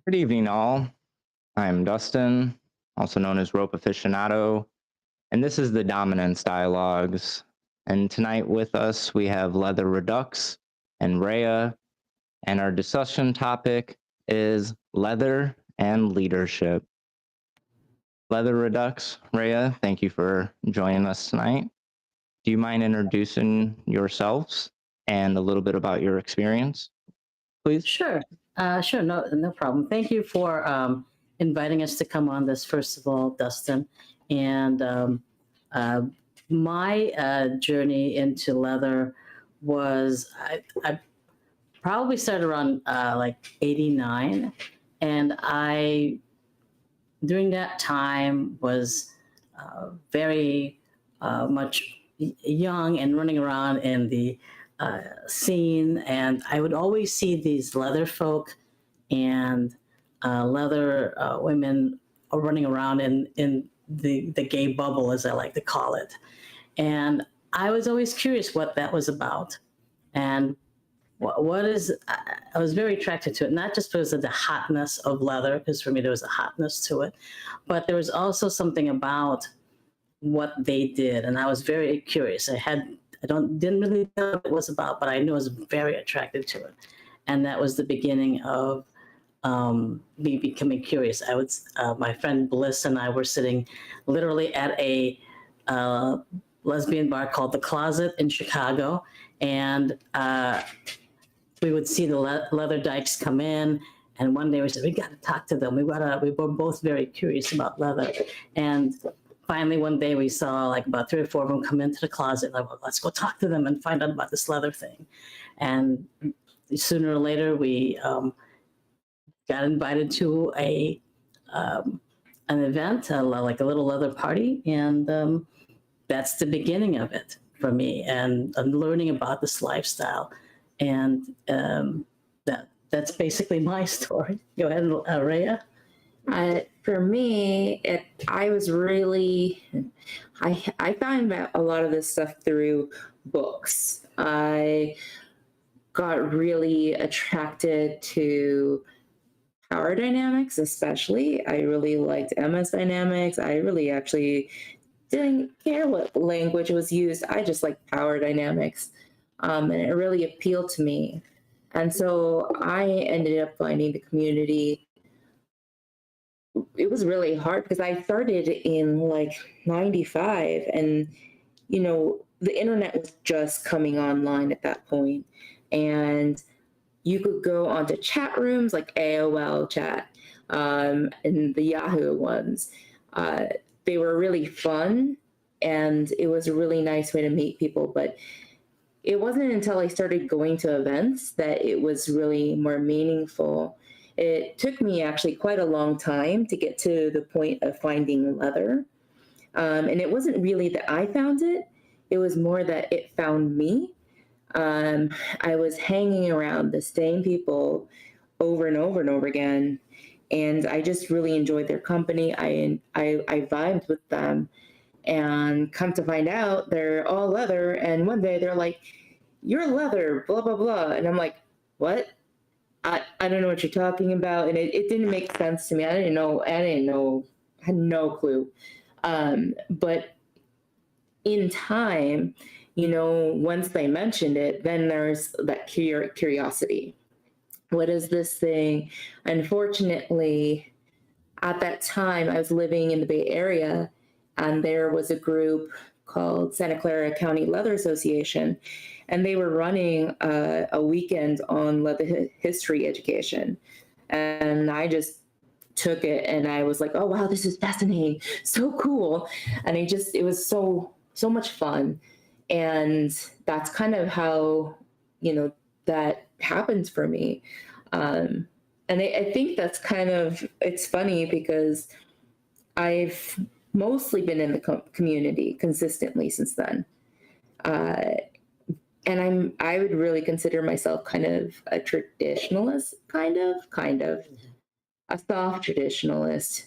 Good evening, all. I'm Dustin, also known as Rope Aficionado, and this is the Dominance Dialogues. And tonight with us, we have Leather Redux and Raea, and our discussion topic is leather and leadership. Leather Redux, Raea, thank you for joining us tonight. Do you mind introducing yourselves and a little bit about your experience, please? Sure. Sure. No problem. Thank you for inviting us to come on this, first of all, Dustin. And my journey into leather was, I probably started around like 89. And I, during that time, was very much young and running around in the scene, and I would always see these leather folk and leather women running around in the gay bubble, as I like to call it. And I was always curious what that was about. And I was very attracted to it, not just because of the hotness of leather, because for me there was a hotness to it, but there was also something about what they did, and I was very curious. Didn't really know what it was about, but I knew I was very attracted to it, and that was the beginning of me becoming curious. My friend Bliss and I were sitting literally at a lesbian bar called The Closet in Chicago, and we would see the leather dykes come in. And one day we said, we got to talk to them. We were both very curious about leather. And finally, one day we saw like about 3 or 4 of them come into the closet. Like, well, let's go talk to them and find out about this leather thing. And sooner or later, we got invited to an event, like a little leather party. And that's the beginning of it for me, and learning about this lifestyle. And that's basically my story. Go ahead, Raea. For me, I found out a lot of this stuff through books. I got really attracted to power dynamics, especially. I really liked MS dynamics. I really actually didn't care what language was used. I just liked power dynamics. And it really appealed to me. And so I ended up finding the community. It was really hard because I started in like 95, and the internet was just coming online at that point. And you could go onto chat rooms like AOL chat, and the Yahoo ones. They were really fun, and it was a really nice way to meet people. But it wasn't until I started going to events that it was really more meaningful. It took me actually quite a long time to get to the point of finding leather. And it wasn't really that I found it. It was more that it found me. I was hanging around the same people over and over and over again. And I just really enjoyed their company. I vibed with them. And come to find out, they're all leather. And one day they're like, "You're leather, blah, blah, blah." And I'm like, "What? I don't know what you're talking about." And it didn't make sense to me. I didn't know, had no clue. But in time, once they mentioned it, then there's that curiosity. What is this thing? Unfortunately, at that time, I was living in the Bay Area, and there was a group called Santa Clara County Leather Association, and they were running a weekend on leather history education. And I just took it, and I was like, "Oh, wow, this is fascinating, so cool." And it was so much fun. And that's kind of how, that happened for me. And I think that's it's funny because I've mostly been in the community consistently since then. And I would really consider myself kind of a traditionalist, kind of a soft traditionalist,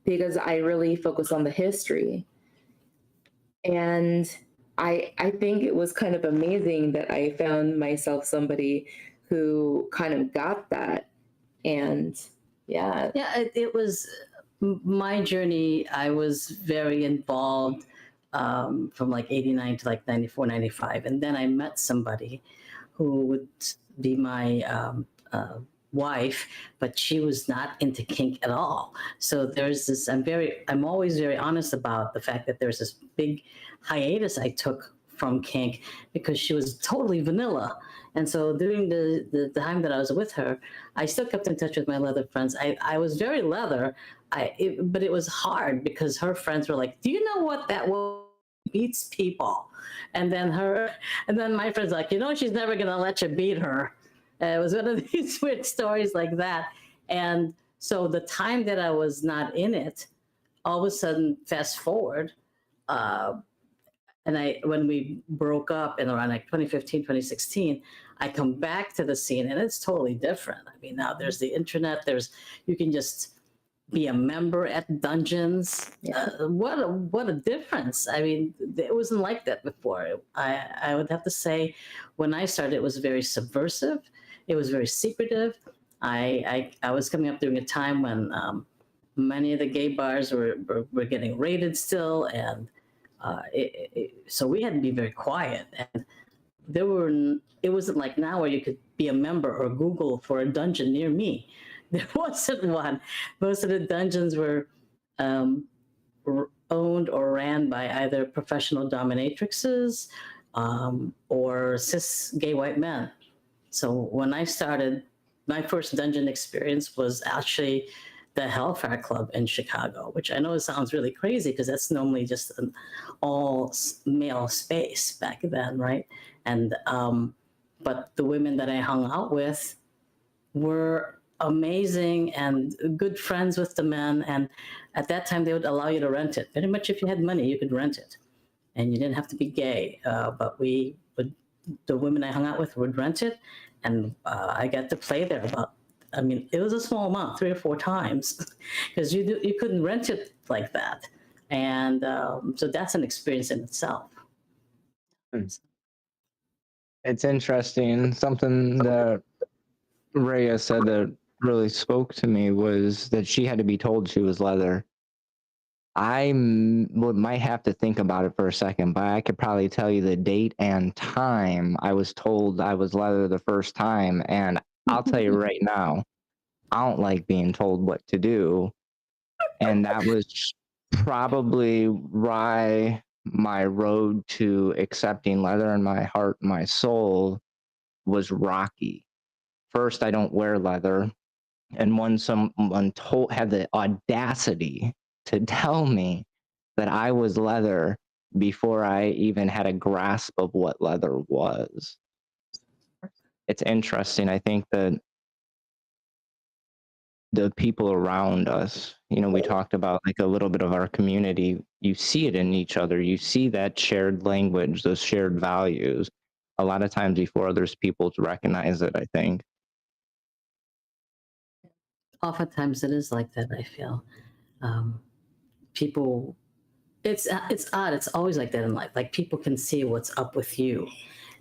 because I really focus on the history. And I think it was kind of amazing that I found myself somebody who kind of got that And yeah. Yeah, it was my journey. I was very involved from like 89 to like 94, 95. And then I met somebody who would be my wife, but she was not into kink at all. So there's this, I'm always very honest about the fact that there's this big hiatus I took from kink because she was totally vanilla. And so during the time that I was with her, I still kept in touch with my leather friends. I was very leather, but it was hard because her friends were like, do you know what that beats people? And then my friend's like, she's never going to let you beat her. It was one of these weird stories like that. And so the time that I was not in it, all of a sudden, fast forward, when we broke up in around like 2015, 2016, I come back to the scene and it's totally different. I mean, now there's the internet, you can just be a member at dungeons. What a difference. I mean, it wasn't like that before. I would have to say when I started, it was very subversive. It was very secretive. I was coming up during a time when many of the gay bars were getting raided still. And so we had to be very quiet. And it wasn't like now where you could be a member or Google for a dungeon near me. There wasn't one. Most of the dungeons were owned or ran by either professional dominatrixes or cis gay white men. So when I started, my first dungeon experience was actually the Hellfire Club in Chicago, which I know it sounds really crazy because that's normally just an all male space back then, right? And but the women that I hung out with were amazing and good friends with the men. And at that time, they would allow you to rent it. Pretty much if you had money, you could rent it. And you didn't have to be gay. But the women I hung out with would rent it. And I got to play there it was a small amount, 3 or 4 times, because you couldn't rent it like that. And so that's an experience in itself. It's interesting. Something that Raea said that really spoke to me was that she had to be told she was leather. I might have to think about it for a second, but I could probably tell you the date and time I was told I was leather the first time. And I'll tell you right now, I don't like being told what to do. And that was probably why my road to accepting leather in my heart, my soul was rocky. First, I don't wear leather. And when someone had the audacity to tell me that I was leather before I even had a grasp of what leather was. It's interesting. I think that the people around us, we talked about like a little bit of our community, you see it in each other. You see that shared language, those shared values, a lot of times before others people recognize it, I think. Oftentimes it is like that, I feel. People, it's odd. It's always like that in life. Like people can see what's up with you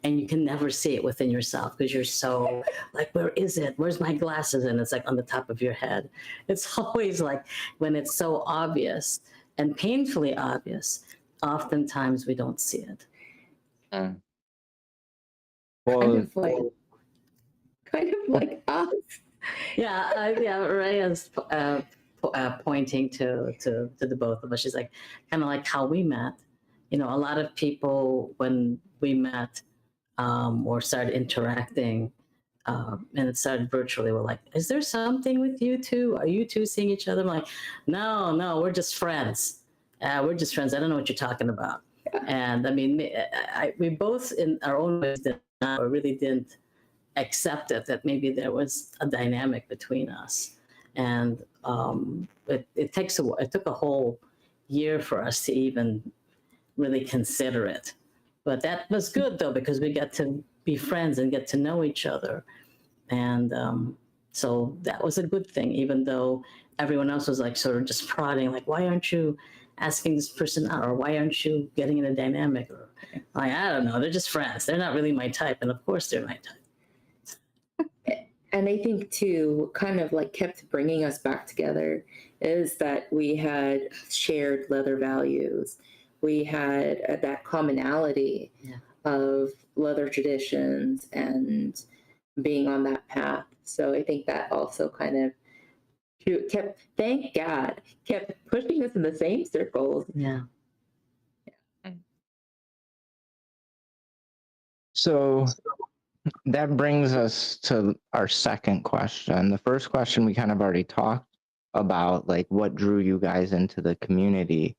and you can never see it within yourself because you're so like, where is it? Where's my glasses? And it's like on the top of your head. It's always like when it's so obvious and painfully obvious, oftentimes we don't see it. Well, kind of like us. Yeah, Raea's pointing to the both of us. She's like, kind of like how we met. A lot of people when we met or started interacting and it started virtually, were like, is there something with you two? Are you two seeing each other? I'm like, no, we're just friends. We're just friends. I don't know what you're talking about. And I mean, we both in our own ways really didn't accept it, that maybe there was a dynamic between us. And it took a whole year for us to even really consider it. But that was good though, because we got to be friends and get to know each other. And so that was a good thing, even though everyone else was like sort of just prodding, like, why aren't you asking this person out? Or why aren't you getting in a dynamic? Or like, I don't know, they're just friends. They're not really my type. And of course they're my type. And I think too, what kind of like kept bringing us back together is that we had shared leather values. We had that commonality of leather traditions and being on that path. So I think that also kind of kept, thank God, kept pushing us in the same circles. Yeah. So that brings us to our second question. The first question we kind of already talked about, like what drew you guys into the community.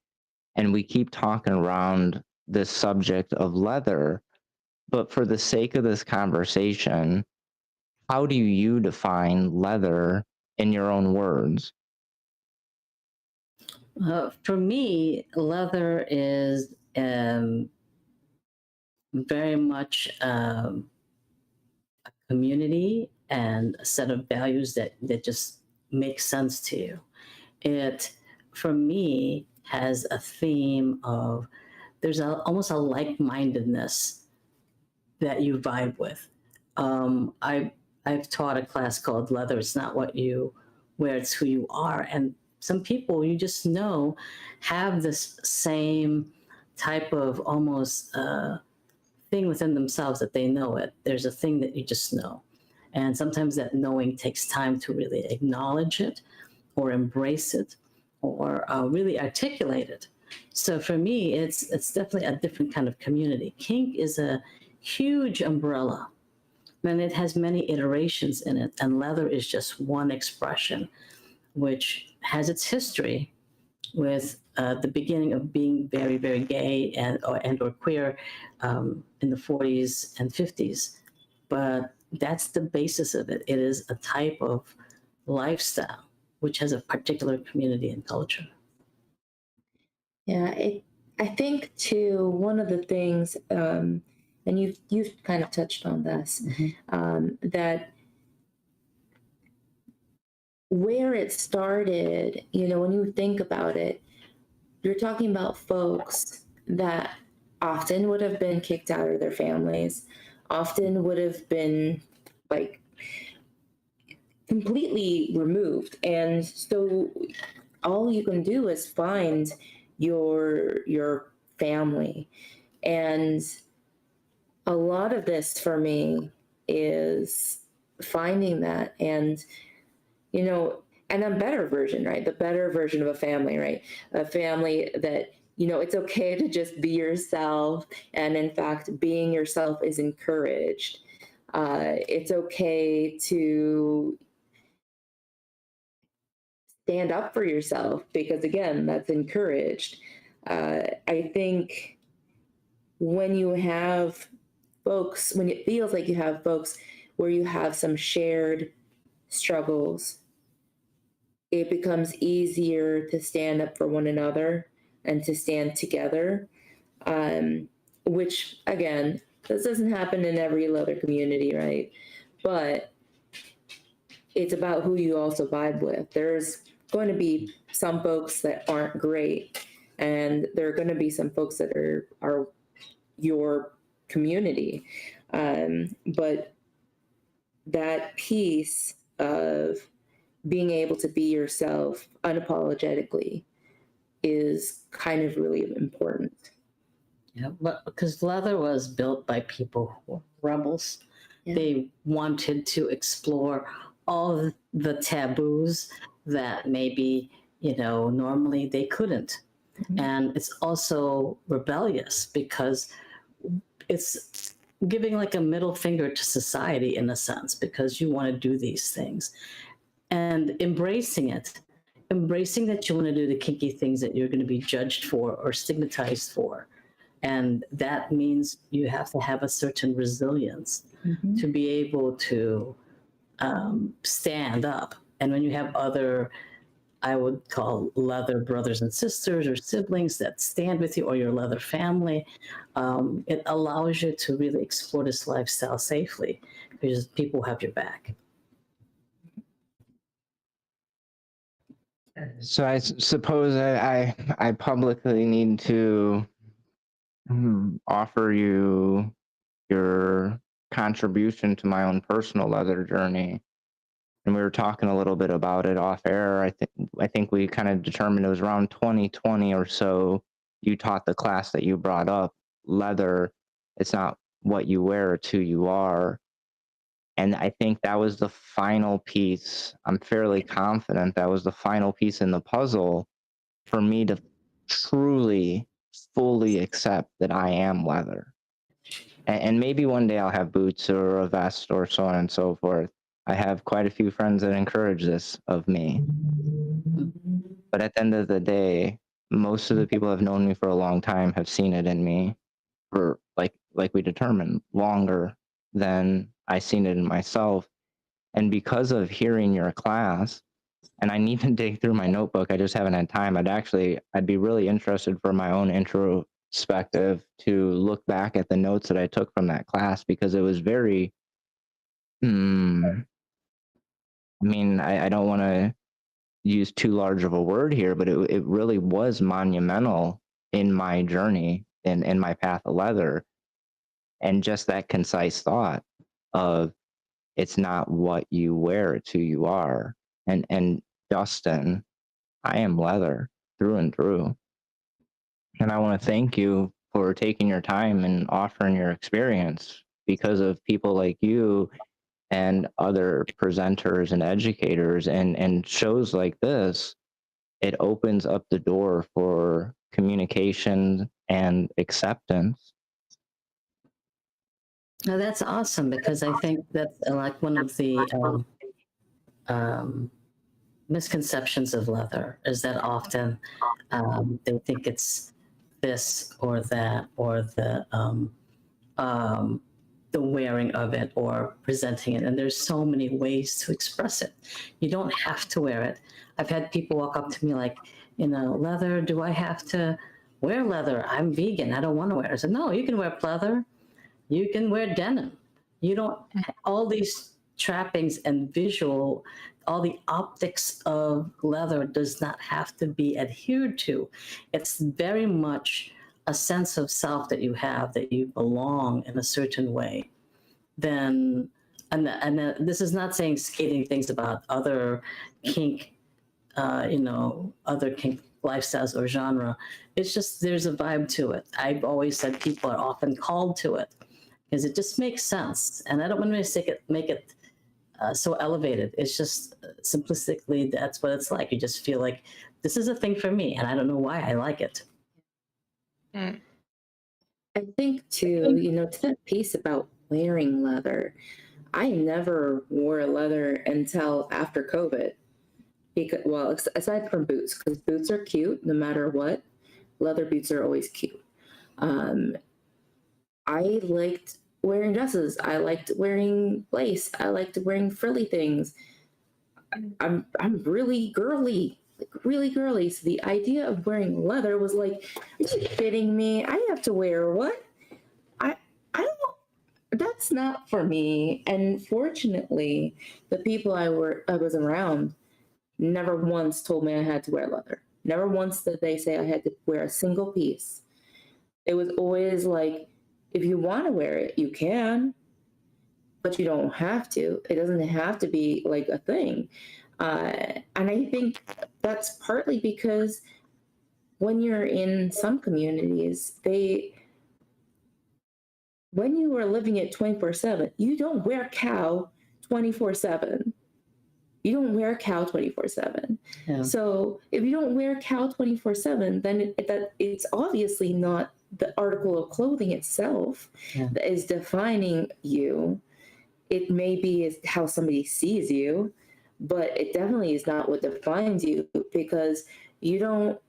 And we keep talking around this subject of leather, but for the sake of this conversation, how do you define leather in your own words? For me, leather is very much a community and a set of values that just make sense to you. It, for me, has a theme of there's almost a like-mindedness that you vibe with. I've taught a class called Leather. It's not what you wear, it's who you are. And some people you just know have this same type of almost thing within themselves that they know it. There's a thing that you just know. And sometimes that knowing takes time to really acknowledge it or embrace it or really articulate it. So for me, it's definitely a different kind of community. Kink is a huge umbrella, and it has many iterations in it, and leather is just one expression, which has its history with the beginning of being very, very gay and or queer in the 40s and 50s. But that's the basis of it. It is a type of lifestyle which has a particular community and culture. Yeah, I think too, one of the things, and you've kind of touched on this, that where it started, you know, when you think about it, you're talking about folks that often would have been kicked out of their families, often would have been like completely removed. And so all you can do is find your family. And a lot of this for me is finding that, and you know, and a better version, right? The better version of a family, right? A family that, you know, it's okay to just be yourself, and in fact being yourself is encouraged. It's okay to stand up for yourself because, again, that's encouraged. I think when you have folks, when it feels like you have folks where you have some shared struggles, it becomes easier to stand up for one another and to stand together, which, again, this doesn't happen in every leather community, right? But it's about who you also vibe with. There's going to be some folks that aren't great, and there are going to be some folks that are your community. But that piece of being able to be yourself unapologetically is kind of really important. Yeah, but because leather was built by people who were rebels. Yeah. They wanted to explore all the taboos that maybe, you know, normally they couldn't. And it's also rebellious because it's giving like a middle finger to society in a sense, because you want to do these things and embracing it, embracing that you want to do the kinky things that you're going to be judged for or stigmatized for. And that means you have to have a certain resilience to be able to stand up. And when you have other, I would call leather brothers and sisters or siblings that stand with you, or your leather family, it allows you to really explore this lifestyle safely because people have your back. So I suppose I publicly need to offer you your contribution to my own personal leather journey. and we were talking a little bit about it off air. I think we kind of determined it was around 2020 or so. You taught the class that you brought up, leather, it's not what you wear, it's who you are. And I think that was the final piece. I'm fairly confident that was the final piece in the puzzle for me to truly, fully accept that I am leather. And maybe one day I'll have boots or a vest or so on and so forth. I have quite a few friends that encourage this of me. But at the end of the day, most of the people who have known me for a long time have seen it in me for, like we determined, longer than I seen it in myself. And because of hearing your class, and I need to dig through my notebook, I just haven't had time. I'd be really interested for my own introspective to look back at the notes that I took from that class, because it was very, I mean, I don't want to use too large of a word here, but it really was monumental in my journey and in my path of leather. And just that concise thought of, it's not what you wear, it's who you are. And Dustin, I am leather through and through. And I want to thank you for taking your time and offering your experience. Because of people like you and other presenters and educators and shows like this, it opens up the door for communication and acceptance. Now that's awesome, because I think that's like one of the misconceptions of leather is that often they think it's this or that, or the wearing of it or presenting it. And there's so many ways to express it. You don't have to wear it. I've had people walk up to me like, leather, do I have to wear leather? I'm vegan, I don't want to wear it. I said, no, you can wear pleather. You can wear denim. You don't, all these trappings and visual, all the optics of leather does not have to be adhered to. It's very much a sense of self that you have, that you belong in a certain way. Then, this is not saying scathing things about other kink, other kink lifestyles or genre. It's just, there's a vibe to it. I've always said people are often called to it because it just makes sense. And I don't want to make it so elevated. It's just simplistically, that's what it's like. You just feel like this is a thing for me, and I don't know why I like it. I think too, to that piece about wearing leather, I never wore leather until after COVID. Because, well, aside from boots, because boots are cute no matter what. Leather boots are always cute. I liked wearing dresses. I liked wearing lace. I liked wearing frilly things. I'm really girly, like really girly. So the idea of wearing leather was like, are you kidding me? I have to wear what? I don't. That's not for me. And fortunately, the people I was around never once told me I had to wear leather. Never once did they say I had to wear a single piece. It was always like, if you want to wear it, you can, but you don't have to. It doesn't have to be like a thing. And I think that's partly because when you're in some communities, when you are living it 24/7, you don't wear cow 24/7. You don't wear cow 24/7. Yeah. So if you don't wear cow 24/7, then it's obviously not the article of clothing itself that is defining you. It may be how somebody sees you, but it definitely is not what defines you, because you don't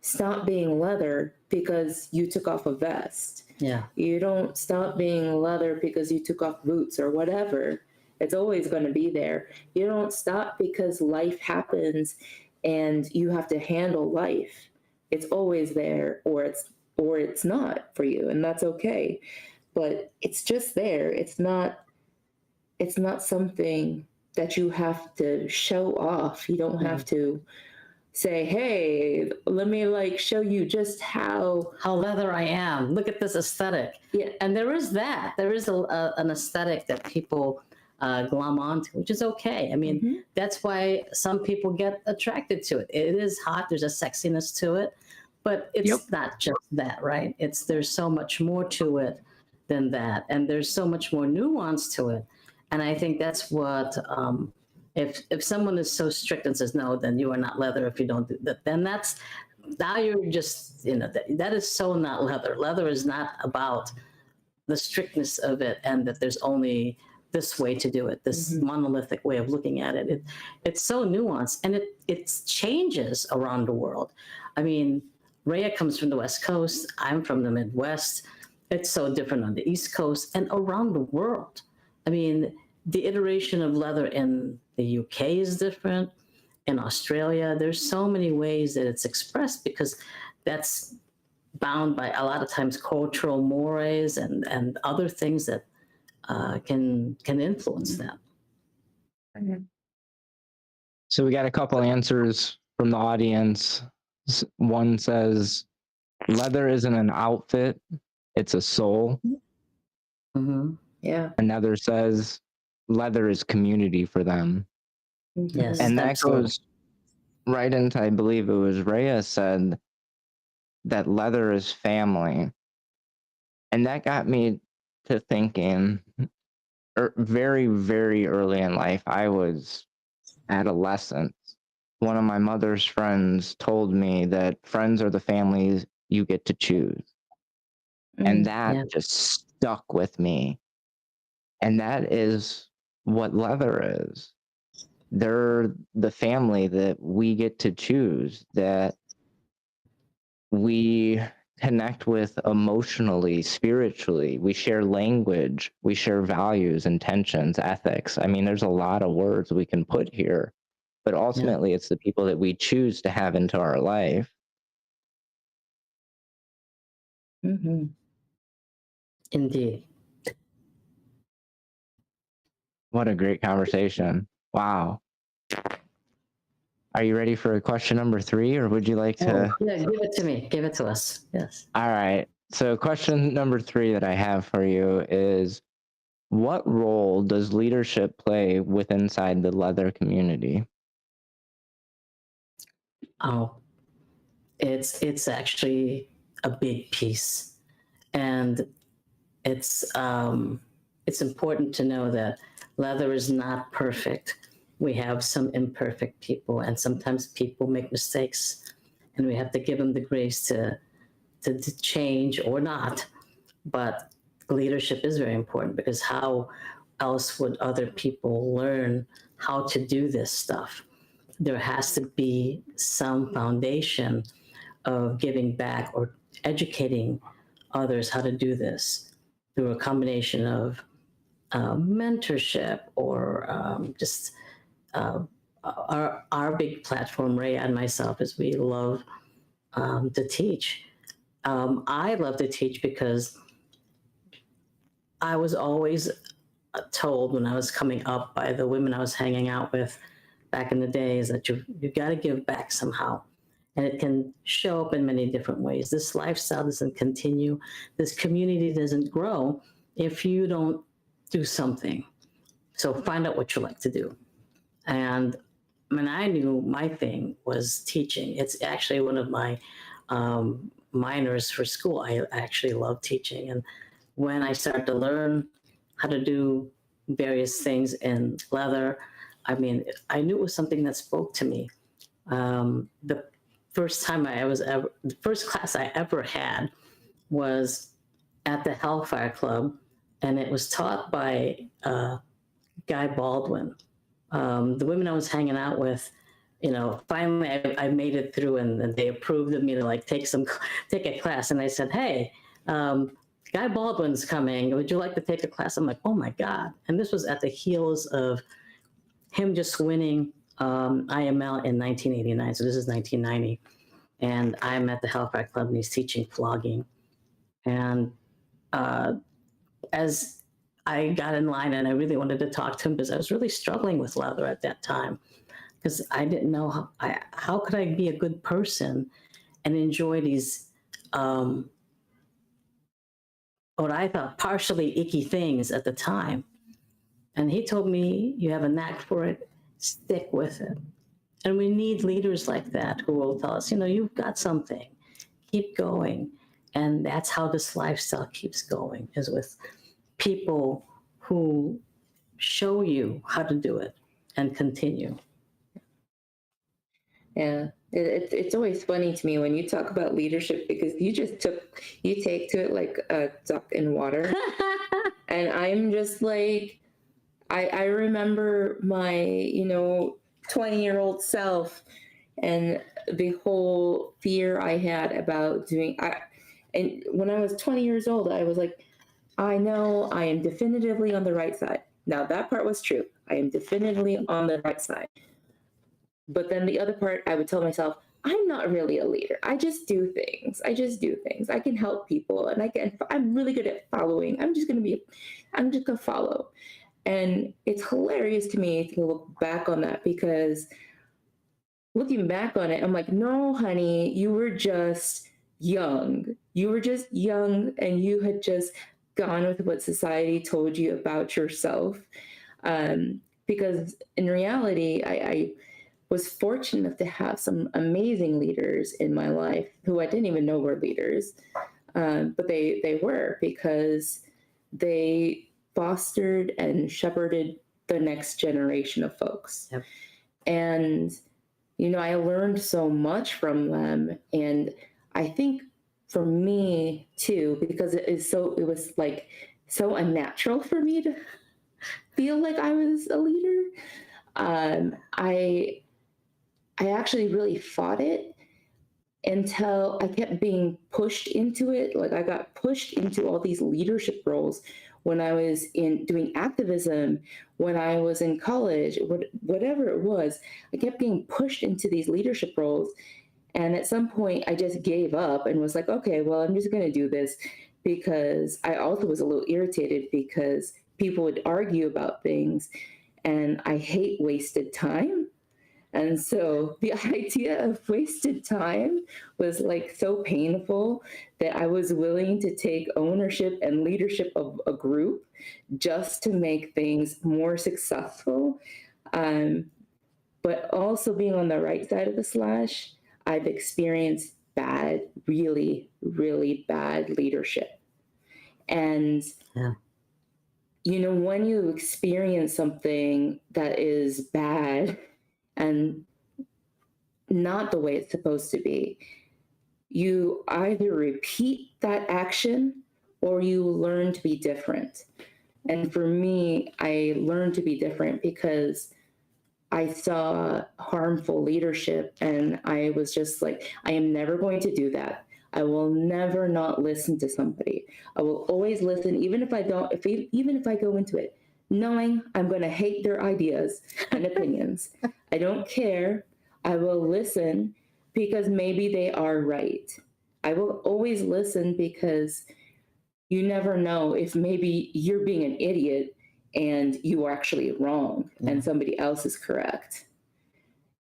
stop being leather because you took off a vest. Yeah. You don't stop being leather because you took off boots or whatever. It's always going to be there. You don't stop because life happens and you have to handle life. It's always there, or it's not for you, and that's okay. But it's just there. It's not something that you have to show off. You don't have to say, hey, let me show you just how leather I am. Look at this aesthetic. Yeah. And there is an aesthetic that people glom onto, which is okay. I mean, that's why some people get attracted to it. It is hot. There's a sexiness to it, but it's not just that, right? There's so much more to it than that, and there's so much more nuance to it. And I think that's what if someone is so strict and says no, then you are not leather if you don't do that. Then now you're just that is so not leather. Leather is not about the strictness of it and that there's only this way to do it, this monolithic way of looking at it. It's so nuanced, and it changes around the world. I mean, Raea comes from the West Coast. I'm from the Midwest. It's so different on the East Coast and around the world. I mean, the iteration of leather in the UK is different. In Australia, there's so many ways that it's expressed because that's bound by a lot of times cultural mores and other things that can influence that. So we got a couple answers from the audience. One says, leather isn't an outfit, it's a soul. Yeah. Another says, leather is community for them. Yes, and that absolutely. goes right into, I believe it was Raea said, that leather is family. And that got me to thinking, very, very early in life, I was adolescent. One of my mother's friends told me that friends are the families you get to choose. And that just stuck with me. And that is what leather is. They're the family that we get to choose, that we connect with emotionally, spiritually. We share language, we share values, intentions, ethics. I mean, there's a lot of words we can put here, but ultimately it's the people that we choose to have into our life. Indeed. What a great conversation. Wow. Are you ready for question number 3, or would you like to? Yeah, give it to me. Give it to us. Yes. All right. So question number 3 that I have for you is, what role does leadership play inside the leather community? Oh, it's actually a big piece, and it's important to know that leather is not perfect. We have some imperfect people, and sometimes people make mistakes, and we have to give them the grace to change or not. But leadership is very important, because how else would other people learn how to do this stuff? There has to be some foundation of giving back or educating others how to do this through a combination of mentorship or just our big platform, Raea and myself, is we love to teach. I love to teach because I was always told when I was coming up by the women I was hanging out with back in the days that you got to give back somehow. And it can show up in many different ways. This lifestyle doesn't continue. This community doesn't grow if you don't do something. So find out what you like to do. And when I knew my thing was teaching, it's actually one of my minors for school. I actually love teaching. And when I started to learn how to do various things in leather, I mean, I knew it was something that spoke to me. The first class I ever had was at the Hellfire Club, and it was taught by Guy Baldwin. The women I was hanging out with, finally I made it through, and they approved of me to take a class. And I said, hey, Guy Baldwin's coming. Would you like to take a class? I'm like, oh my God. And this was at the heels of him just winning IML in 1989. So this is 1990. And I'm at the Hellfire Club, and he's teaching flogging. And as I got in line, and I really wanted to talk to him because I was really struggling with leather at that time, because I didn't know how could I be a good person and enjoy these what I thought partially icky things at the time. And he told me, you have a knack for it, stick with it. And we need leaders like that who will tell us, you've got something, keep going. And that's how this lifestyle keeps going, is with people who show you how to do it and continue. Yeah, it's always funny to me when you talk about leadership, because you take to it like a duck in water. And I'm just like, I remember my, 20-year-old self and the whole fear I had about and when I was 20 years old, I was like, I know I am definitively on the right side. Now that part was true. I am definitively on the right side. But then the other part, I would tell myself, I'm not really a leader. I just do things. I can help people, and I'm really good at following. I'm just gonna follow. And it's hilarious to me to look back on that, because looking back on it, I'm like, no, honey, you were just young. And you had just gone with what society told you about yourself. Because in reality, I was fortunate enough to have some amazing leaders in my life who I didn't even know were leaders, but they were, because they fostered and shepherded the next generation of folks. Yep. And, I learned so much from them. And I think for me too, because it was like so unnatural for me to feel like I was a leader. I actually really fought it until I kept being pushed into it. Like, I got pushed into all these leadership roles when I was doing activism, when I was in college, whatever it was. I kept being pushed into these leadership roles. And at some point I just gave up and was like, okay, well, I'm just going to do this, because I also was a little irritated because people would argue about things, and I hate wasted time. And so the idea of wasted time was like so painful that I was willing to take ownership and leadership of a group just to make things more successful. But also being on the right side of the slash, I've experienced really, really bad leadership. And Yeah. When you experience something that is bad and not the way it's supposed to be, you either repeat that action or you learn to be different. And for me, I learned to be different because I saw harmful leadership, and I was just like, I am never going to do that. I will never not listen to somebody. I will always listen, even if I go into it knowing I'm going to hate their ideas and opinions. I don't care. I will listen because maybe they are right. I will always listen, because you never know if maybe you're being an idiot and you are actually wrong and somebody else is correct.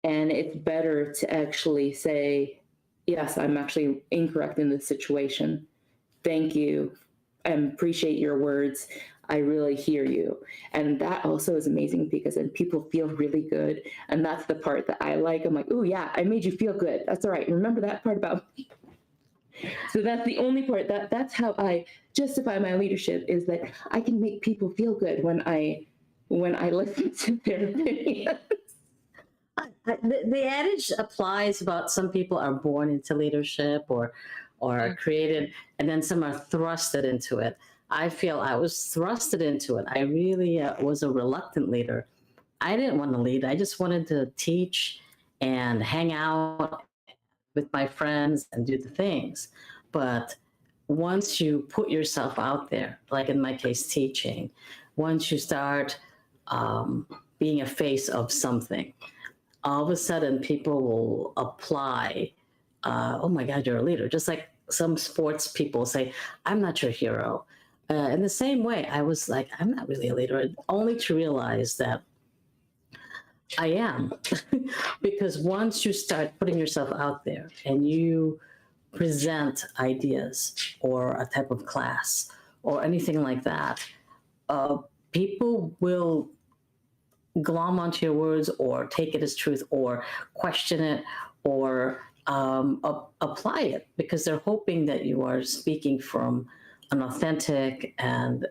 And it's better to actually say, yes, I'm actually incorrect in this situation. Thank you. I appreciate your words. I really hear you. And that also is amazing, because then people feel really good. And that's the part that I like. I'm like, oh yeah, I made you feel good. That's all right. Remember that part about me. So that's the only part that's how I justify my leadership, is that I can make people feel good when I listen to their opinions. The adage applies about some people are born into leadership or created, and then some are thrusted into it. I feel I was thrusted into it. I really was a reluctant leader. I didn't want to lead. I just wanted to teach and hang out with my friends and do the things. But once you put yourself out there, like in my case, teaching, once you start being a face of something, all of a sudden people will apply, oh my God, you're a leader. Just like some sports people say, I'm not your hero. In the same way, I was like, I'm not really a leader, only to realize that I am. Because once you start putting yourself out there and you present ideas or a type of class or anything like that, people will glom onto your words or take it as truth or question it or apply it because they're hoping that you are speaking from an authentic and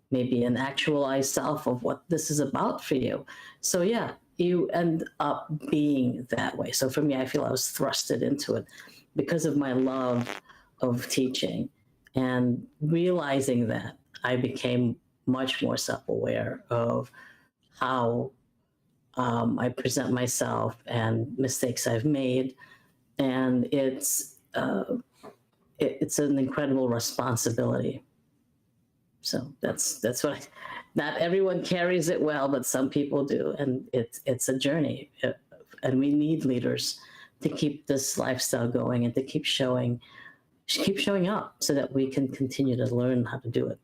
maybe an actualized self of what this is about for you. So yeah, you end up being that way. So for me, I feel I was thrusted into it because of my love of teaching, and realizing that I became much more self-aware of how I present myself and mistakes I've made, and it's an incredible responsibility. So that's what not everyone carries it well, but some people do, and it's a journey, and we need leaders to keep this lifestyle going and to keep showing up so that we can continue to learn how to do it.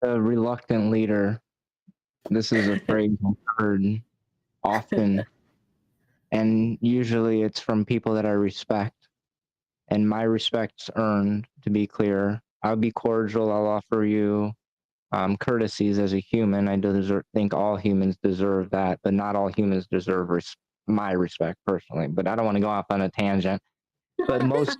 A reluctant leader. This is a phrase I've heard often, and usually it's from people that I respect. And my respect's earned, to be clear. I'll be cordial. I'll offer you courtesies as a human. I think all humans deserve that, but not all humans deserve my respect personally. But I don't want to go off on a tangent. But most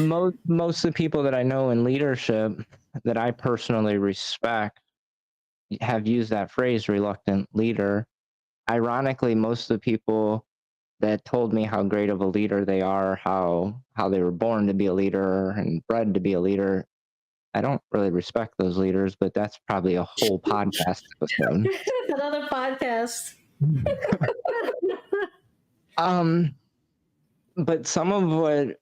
of the people that I know in leadership that I personally respect have used that phrase, reluctant leader. Ironically, most of the people that told me how great of a leader they are, how they were born to be a leader and bred to be a leader, I don't really respect those leaders, but that's probably a whole podcast episode. Another podcast. But some of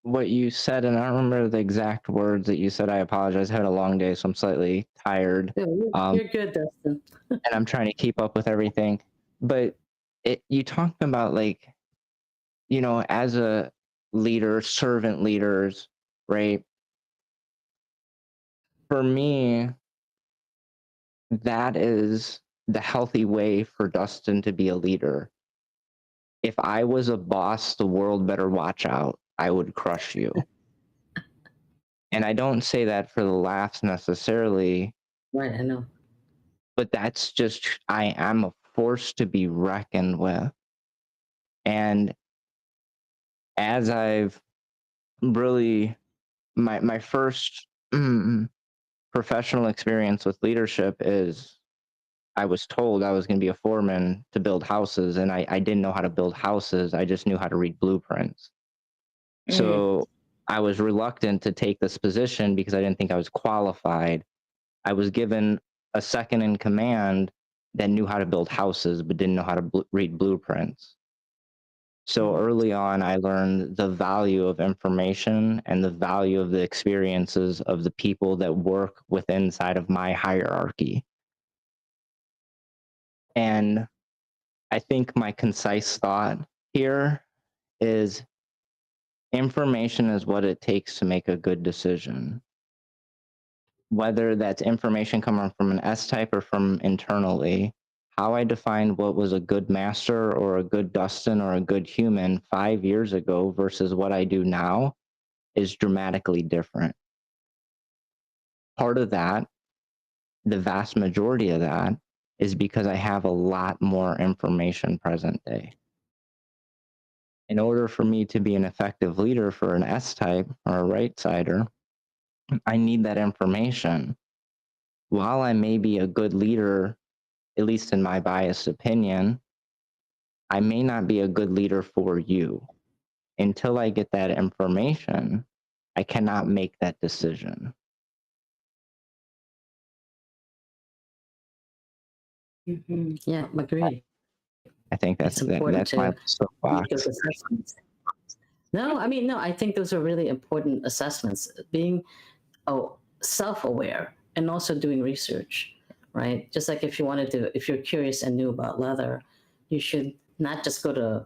what you said, and I don't remember the exact words that you said. I apologize. I had a long day, so I'm slightly tired. You're good, Dustin. And I'm trying to keep up with everything. But you talked about as a leader, servant leaders, right? For me, that is the healthy way for Dustin to be a leader. If I was a boss, the world better watch out. I would crush you. And I don't say that for the laughs necessarily. Right, I know. But that's just, I am a force to be reckoned with. And as I've really, my first professional experience with leadership is I was told I was going to be a foreman to build houses, and I didn't know how to build houses. I just knew how to read blueprints. So I was reluctant to take this position because I didn't think I was qualified. I was given a second in command that knew how to build houses but didn't know how to read blueprints. So early on, I learned the value of information and the value of the experiences of the people that work within inside of my hierarchy. And I think my concise thought here is information is what it takes to make a good decision. Whether that's information coming from an S-type or from internally, how I defined what was a good master or a good Dustin or a good human 5 years ago versus what I do now is dramatically different. Part of that, the vast majority of that, is because I have a lot more information present day. In order for me to be an effective leader for an S-type or a right-sider, I need that information. While I may be a good leader, at least in my biased opinion, I may not be a good leader for you. Until I get that information, I cannot make that decision. Yeah, agree. I think that's my soapbox. No, I think those are really important assessments. Being self-aware and also doing research, right? Just like if you're curious and new about leather, you should not just go to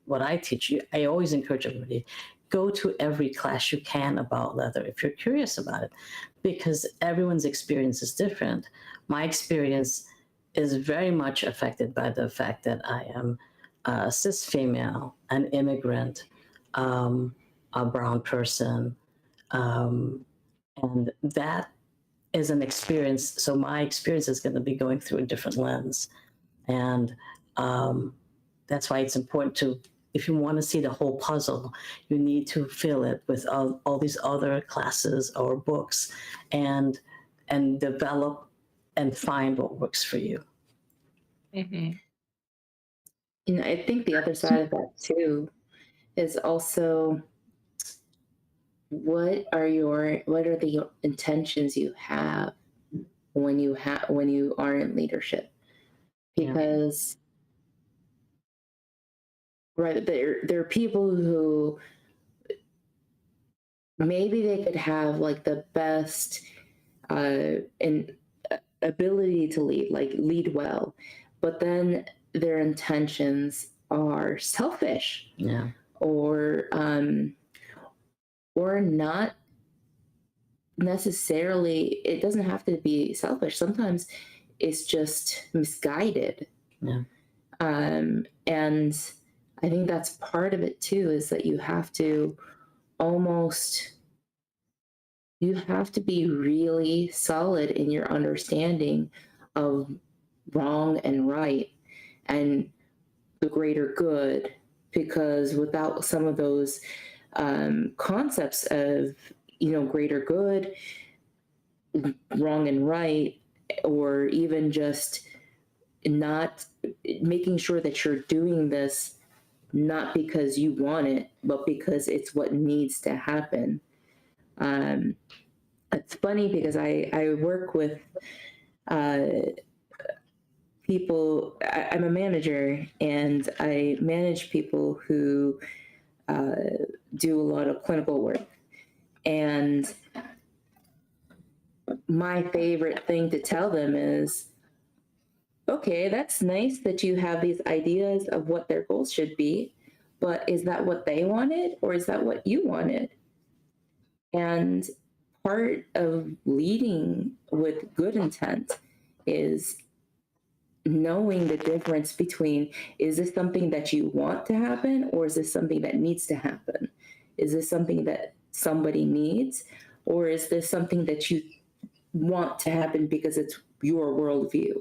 what I teach. I always encourage everybody, go to every class you can about leather if you're curious about it, because everyone's experience is different. My experience is very much affected by the fact that I am a cis female, an immigrant, a brown person, And that is an experience. So my experience is going to be going through a different lens. And that's why it's important to, if you want to see the whole puzzle, you need to fill it with all these other classes or books and develop and find what works for you. You know, I think the other side of that too is also what are the intentions you have when you are in leadership, because right, there are people who maybe they could have like the best ability to lead, like lead well, but then their intentions are selfish, or not necessarily. It doesn't have to be selfish. Sometimes it's just misguided. And I think that's part of it too, is that you have to be really solid in your understanding of wrong and right and the greater good, because without some of those concepts of, greater good, wrong and right, or even just not making sure that you're doing this not because you want it, but because it's what needs to happen. It's funny because I work with people. I'm a manager, and I manage people who do a lot of clinical work. And my favorite thing to tell them is, okay, that's nice that you have these ideas of what their goals should be, but is that what they wanted, or is that what you wanted? And part of leading with good intent is knowing the difference between, is this something that you want to happen, or is this something that needs to happen? Is this something that somebody needs, or is this something that you want to happen because it's your worldview?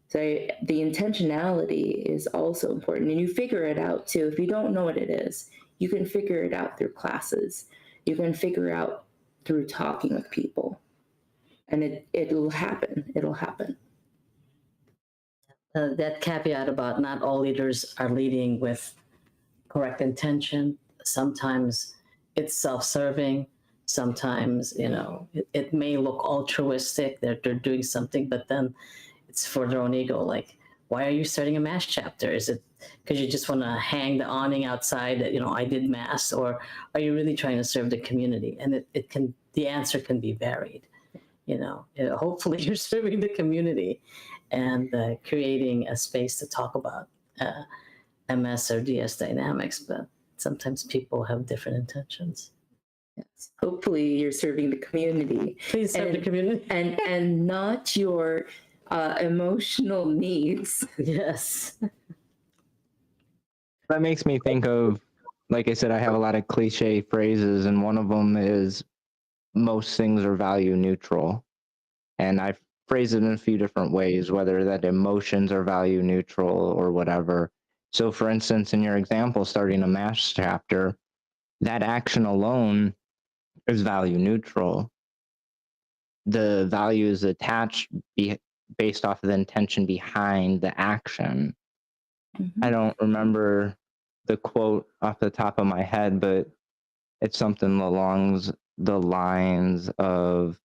So the intentionality is also important, and you figure it out too. If you don't know what it is, you can figure it out through classes. You can figure out through talking with people, and it'll happen. It'll happen. That caveat about not all leaders are leading with correct intention. Sometimes it's self-serving. Sometimes, it may look altruistic. They're doing something, but then it's for their own ego. Like, why are you starting a MAsT chapter? Is it because you just want to hang the awning outside that, I did MAsT, or are you really trying to serve the community? And the answer can be varied. Hopefully you're serving the community and creating a space to talk about MS or DS dynamics, but sometimes people have different intentions. Yes. Hopefully you're serving the community. Please serve the community. and not your emotional needs. Yes. That makes me think of, like I said, I have a lot of cliche phrases, and one of them is most things are value neutral. And I've phrased it in a few different ways, whether that emotions are value neutral or whatever. So for instance, in your example, starting a MAsT chapter, that action alone is value neutral. The value is attached based off of the intention behind the action. I don't remember the quote off the top of my head, but it's something along the lines of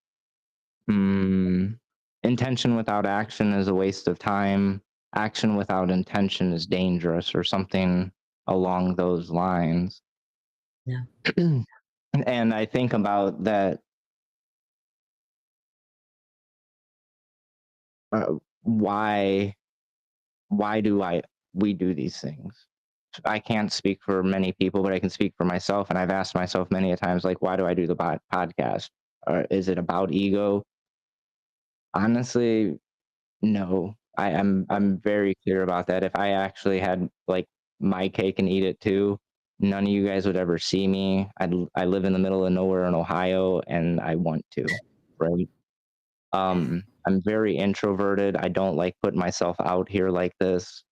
intention without action is a waste of time. Action without intention is dangerous, or something along those lines. Yeah. And I think about that. Why do we do these things? I can't speak for many people, but I can speak for myself. And I've asked myself many a times, like, why do I do the podcast? Or is it about ego? Honestly, no. I'm very clear about that. If I actually had like my cake and eat it too, none of you guys would ever see me. I live in the middle of nowhere in Ohio, and I want to, right? I'm very introverted. I don't like putting myself out here like this,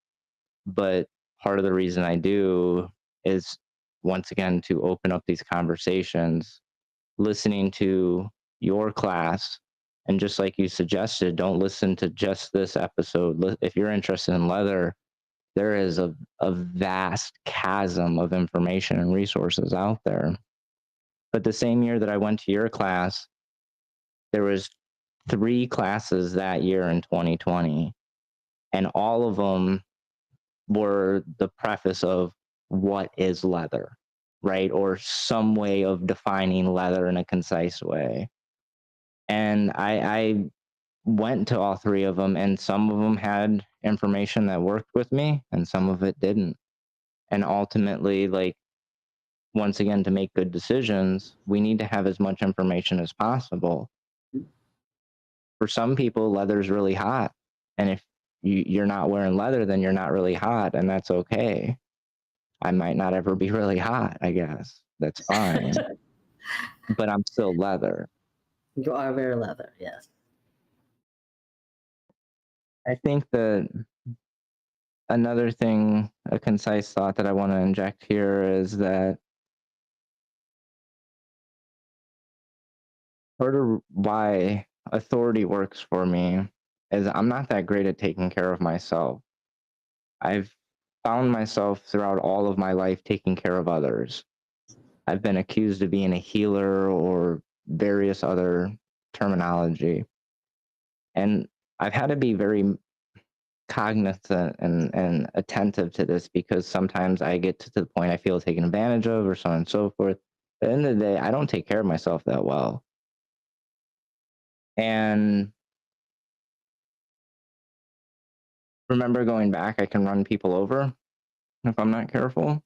but part of the reason I do is, once again, to open up these conversations, listening to your class. And just like you suggested, don't listen to just this episode. If you're interested in leather, there is a vast chasm of information and resources out there. But the same year that I went to your class, there was 3 classes that year in 2020, and all of them were the preface of what is leather, right? Or some way of defining leather in a concise way. And I went to all 3 of them, and some of them had information that worked with me, and some of it didn't. And ultimately, like, once again, to make good decisions, we need to have as much information as possible. For some people, leather's really hot. And if you're not wearing leather, then you're not really hot, and that's okay. I might not ever be really hot, I guess. That's fine. But I'm still leather. You are very leather, yes. I think that another thing, a concise thought that I want to inject here is that part of why authority works for me is I'm not that great at taking care of myself. I've found myself throughout all of my life taking care of others. I've been accused of being a healer or various other terminology. And I've had to be very cognizant and attentive to this, because sometimes I get to the point I feel taken advantage of, or so on and so forth. At the end of the day, I don't take care of myself that well. And remember, going back, I can run people over if I'm not careful.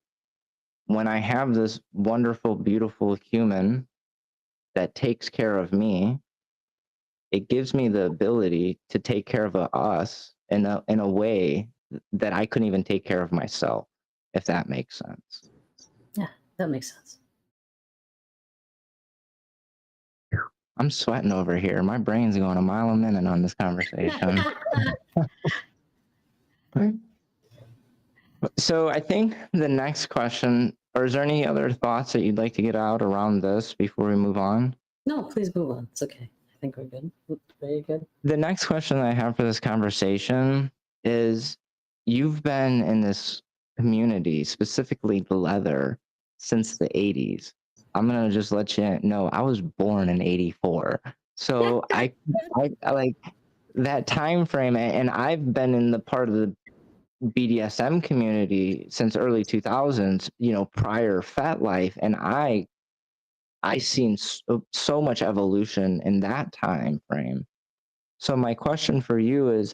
When I have this wonderful, beautiful human that takes care of me, it gives me the ability to take care of us in a way that I couldn't even take care of myself, if that makes sense. Yeah, that makes sense. I'm sweating over here. My brain's going a mile a minute on this conversation. So I think the next question, or is there any other thoughts that you'd like to get out around this before we move on? No, please move on. It's okay. I think we're good. Very good. The next question that I have for this conversation is, you've been in this community, specifically the leather, since the 80s. I'm going to just let you know, I was born in 84. So I like that time frame, and I've been in the part of the BDSM community since early 2000s, prior Fat Life, and I seen so much evolution in that time frame. So my question for you is,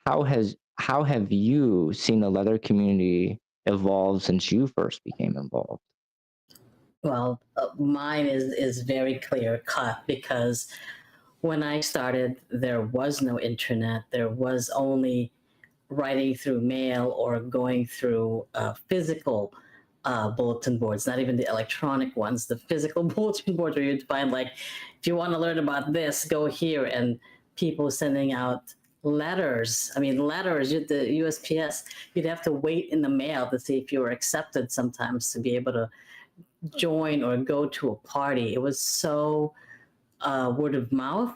how have you seen the leather community evolve since you first became involved? Well, mine is very clear cut, because when I started, there was no internet. There was only writing through mail or going through physical bulletin boards, not even the electronic ones, the physical bulletin boards where you'd find, like, if you want to learn about this, go here, and people sending out letters. I mean, letters, the USPS, you'd have to wait in the mail to see if you were accepted sometimes to be able to join or go to a party. It was so word of mouth,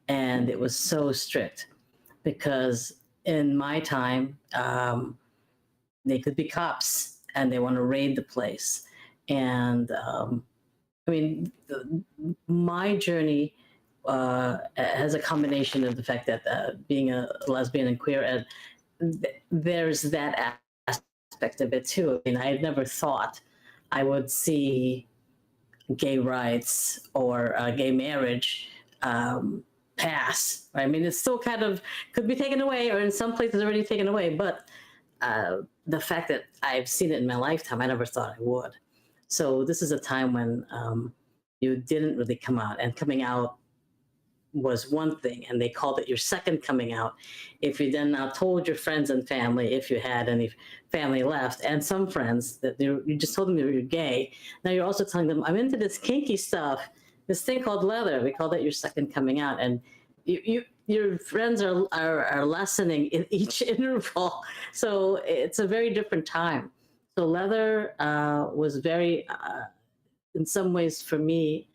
and it was so strict, because in my time, they could be cops and they want to raid the place. And I mean, my journey has a combination of the fact that being a lesbian and queer, and there's that aspect of it too. I mean, I had never thought I would see gay rights or gay marriage pass. Right? I mean, it's still kind of could be taken away, or in some places already taken away. But the fact that I've seen it in my lifetime, I never thought I would. So this is a time when you didn't really come out, and coming out was one thing, and they called it your second coming out. If you then now told your friends and family, if you had any family left, and some friends, that you just told them you're gay, now you're also telling them, I'm into this kinky stuff, this thing called leather. We call that your second coming out. And your friends are lessening in each interval. So it's a very different time. So leather was very, in some ways for me,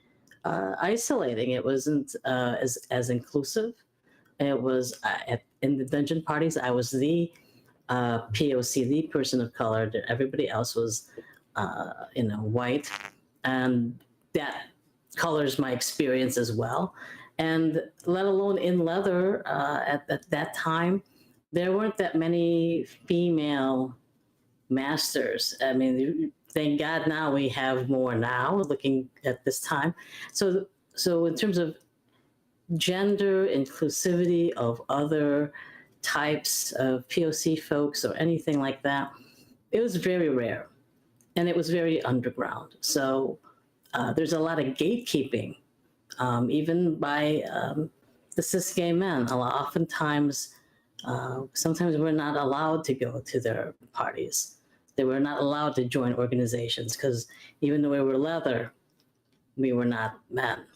isolating. It wasn't as inclusive. It was in the dungeon parties, I was the POC, the person of color. Everybody else was, white, and that colors my experience as well. And let alone in leather, at that time, there weren't that many female masters. I mean, thank God now we have more now, looking at this time. So in terms of gender inclusivity of other types of POC folks or anything like that, it was very rare, and it was very underground. So there's a lot of gatekeeping, even by the cis gay men. Oftentimes, sometimes we're not allowed to go to their parties. They were not allowed to join organizations because even though we were leather, we were not men.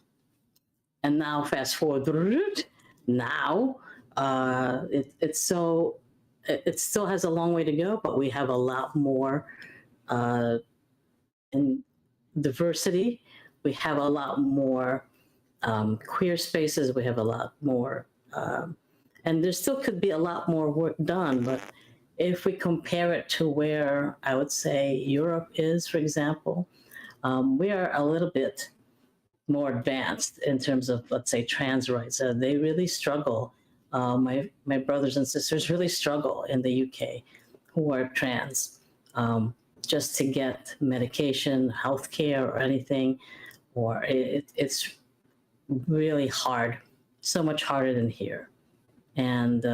And now, fast forward, now it still has a long way to go, but we have a lot more in diversity. We have a lot more queer spaces. We have a lot more, and there still could be a lot more work done. But if we compare it to where I would say Europe is, for example, we are a little bit more advanced in terms of, let's say, trans rights. They really struggle. My brothers and sisters really struggle in the UK who are trans, just to get medication, healthcare, or anything, or it's really hard, so much harder than here. And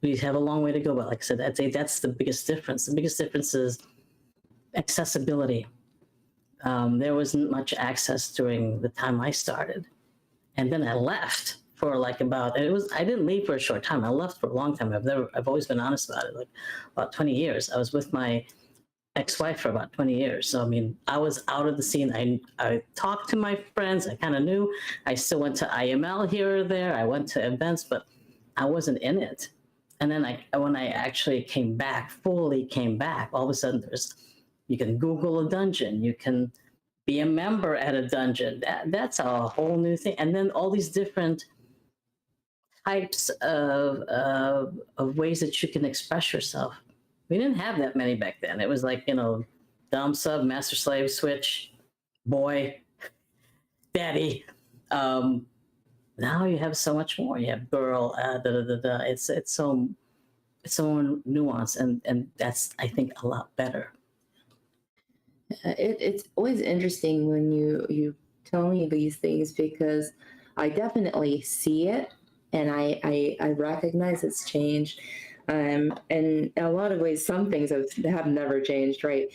we have a long way to go, but like I said, I'd say that's the biggest difference. The biggest difference is accessibility. There wasn't much access during the time I started. And then I left for I didn't leave for a short time. I left for a long time. I've always been honest about it, like about 20 years. I was with my ex-wife for about 20 years. So, I mean, I was out of the scene. I talked to my friends. I kind of knew. I still went to IML here or there. I went to events, but I wasn't in it. And then when I actually fully came back, all of a sudden you can Google a dungeon. You can be a member at a dungeon. That's a whole new thing. And then all these different types of ways that you can express yourself. We didn't have that many back then. It was like, dom, sub, master, slave, switch, boy, daddy. Now you have so much more. You have girl, It's so nuanced, and that's, I think, a lot better. It's always interesting when you tell me these things, because I definitely see it, and I recognize it's changed. And in a lot of ways, some things have never changed, right?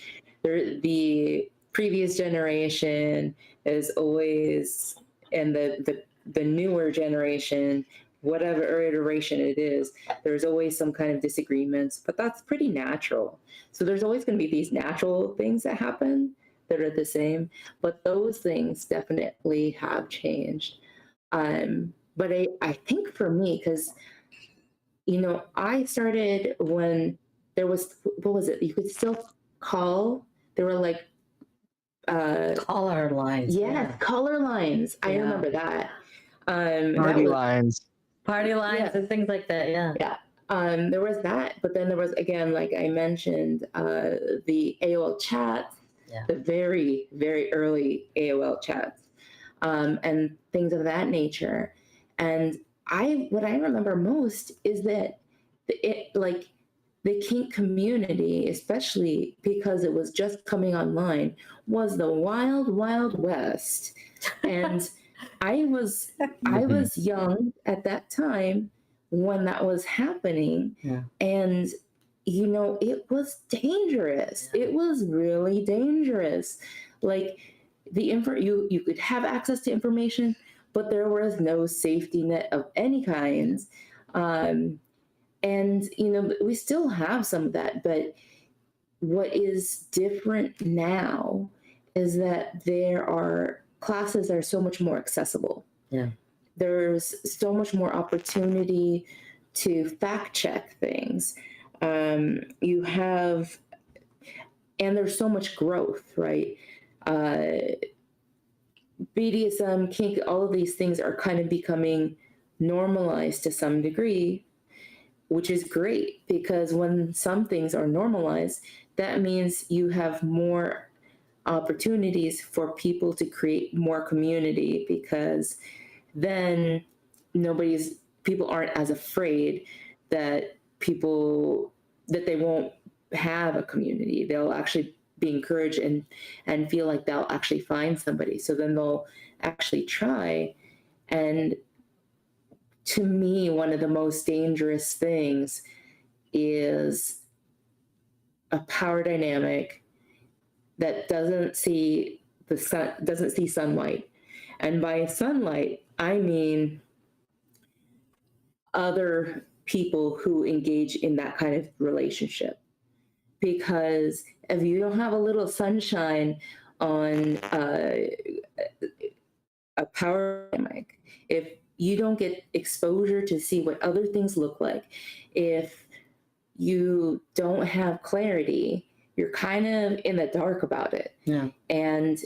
The previous generation is always, and the newer generation, whatever iteration it is, there's always some kind of disagreements, but that's pretty natural. So there's always going to be these natural things that happen that are the same, but those things definitely have changed. But I think for me, because I started when there was, what was it? You could still call. There were like color lines. Yeah, color lines. I remember that. Party lines. Party lines and things like that. Yeah. Yeah. There was that, but then there was, again, like I mentioned, the AOL chats, the very, very early AOL chats, and things of that nature. And what I remember most is that the kink community, especially because it was just coming online, was the wild, wild west. And I was young at that time when that was happening. Yeah. And it was dangerous. It was really dangerous. Like you could have access to information, but there was no safety net of any kinds. And, you know, we still have some of that, but what is different now is that there are classes that are so much more accessible. Yeah. There's so much more opportunity to fact check things. You have, and there's so much growth, right? BDSM, kink, all of these things are kind of becoming normalized to some degree, which is great, because when some things are normalized, that means you have more opportunities for people to create more community, because then people aren't as afraid that they won't have a community. They'll actually be encouraged and feel like they'll actually find somebody. So then they'll actually try. And to me, one of the most dangerous things is a power dynamic that doesn't see sunlight. And by sunlight, I mean other people who engage in that kind of relationship. Because if you don't have a little sunshine on a power dynamic, if you don't get exposure to see what other things look like, if you don't have clarity, you're kind of in the dark about it. Yeah. And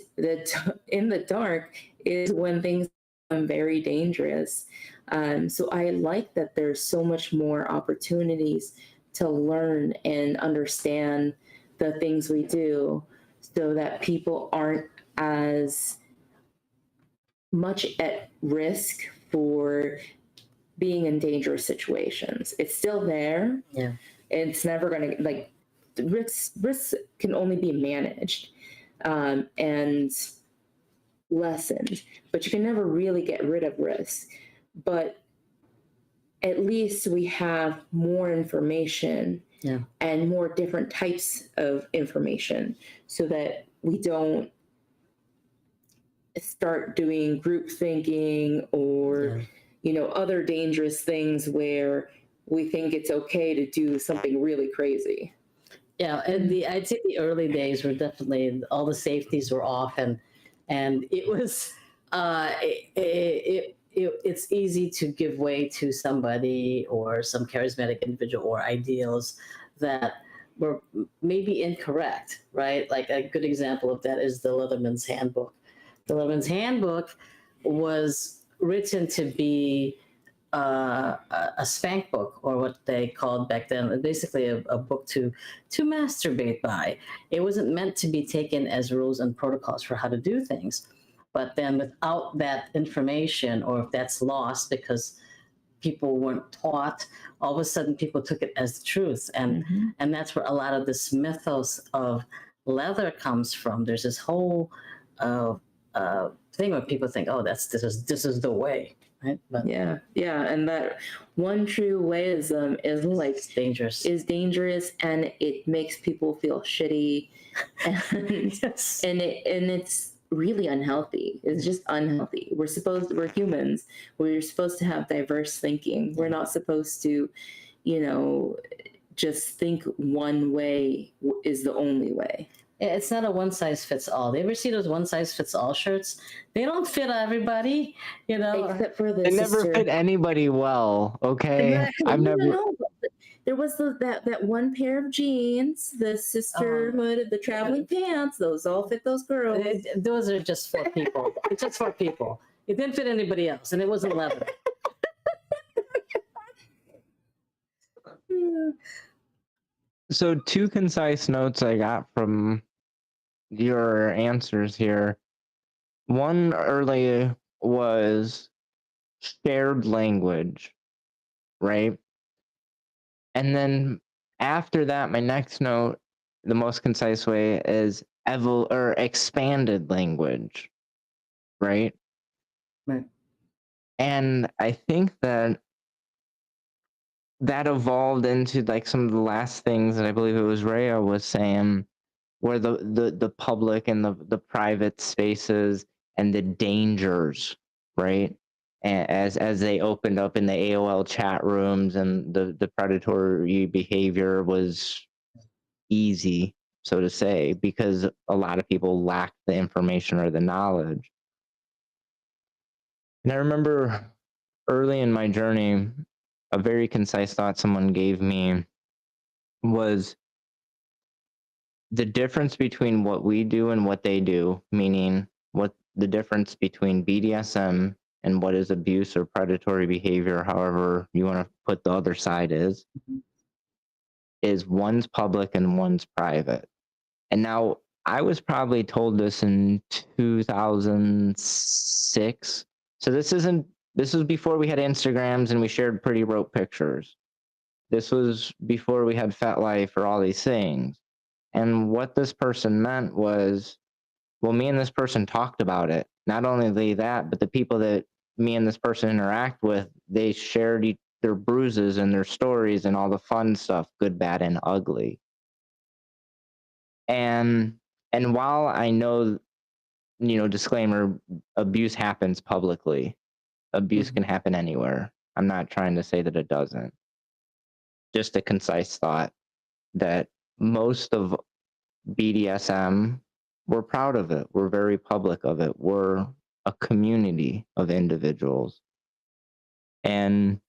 in the dark is when things become very dangerous. So I like that there's so much more opportunities to learn and understand the things we do, so that people aren't as much at risk for being in dangerous situations. It's still there. Yeah. It's never going to, like, risks can only be managed and lessened, but you can never really get rid of risk. But at least we have more information, Yeah. and more different types of information, so that we don't start doing group thinking or, other dangerous things where we think it's okay to do something really crazy. Yeah, and I'd say the early days were definitely, all the safeties were off, and it was it's easy to give way to somebody or some charismatic individual or ideals that were maybe incorrect, right? Like a good example of that is the Leatherman's Handbook. The Leatherman's Handbook was written to be a spank book, or what they called back then, basically a book to masturbate by. It wasn't meant to be taken as rules and protocols for how to do things. But then without that information, or if that's lost because people weren't taught, all of a sudden people took it as the truth. And that's where a lot of this mythos of leather comes from. There's this whole thing where people think, oh, this is the way. Right? But yeah, and that one true wayism is like dangerous. And it makes people feel shitty, and Yes. and it's really unhealthy. It's just unhealthy. We're humans. We're supposed to have diverse thinking. We're not supposed to, just think one way is the only way. It's not a one size fits all. Do you ever see those one size fits all shirts? They don't fit everybody, Except for the They never fit anybody well. Okay, Exactly. I've never. No. There was that one pair of jeans, the sisterhood of the traveling pants. Those all fit those girls. Those are just for people. It's just for people. It didn't fit anybody else, and it wasn't leather. So 2 concise notes I got from your answers here. One early was shared language, right? And then after that, my next note, the most concise way, is expanded language, right? Right. And I think that evolved into like some of the last things that I believe it was Raea was saying, where the public and the private spaces and the dangers right? And as they opened up in the AOL chat rooms, and the predatory behavior was easy, so to say, because a lot of people lacked the information or the knowledge. And I remember early in my journey, a very concise thought someone gave me was the difference between what we do and what they do, meaning what the difference between BDSM and what is abuse or predatory behavior, however you want to put the other side is one's public and one's private. And now I was probably told this in 2006. So this was before we had Instagrams and we shared pretty rope pictures. This was before we had FetLife or all these things. And what this person meant was, well, me and this person talked about it. Not only that, but the people that me and this person interact with, they shared their bruises and their stories and all the fun stuff, good, bad, and ugly. And while I know, disclaimer, abuse happens publicly. Abuse can happen anywhere. I'm not trying to say that it doesn't. Just a concise thought that most of BDSM, we're proud of it. We're very public of it. We're a community of individuals. And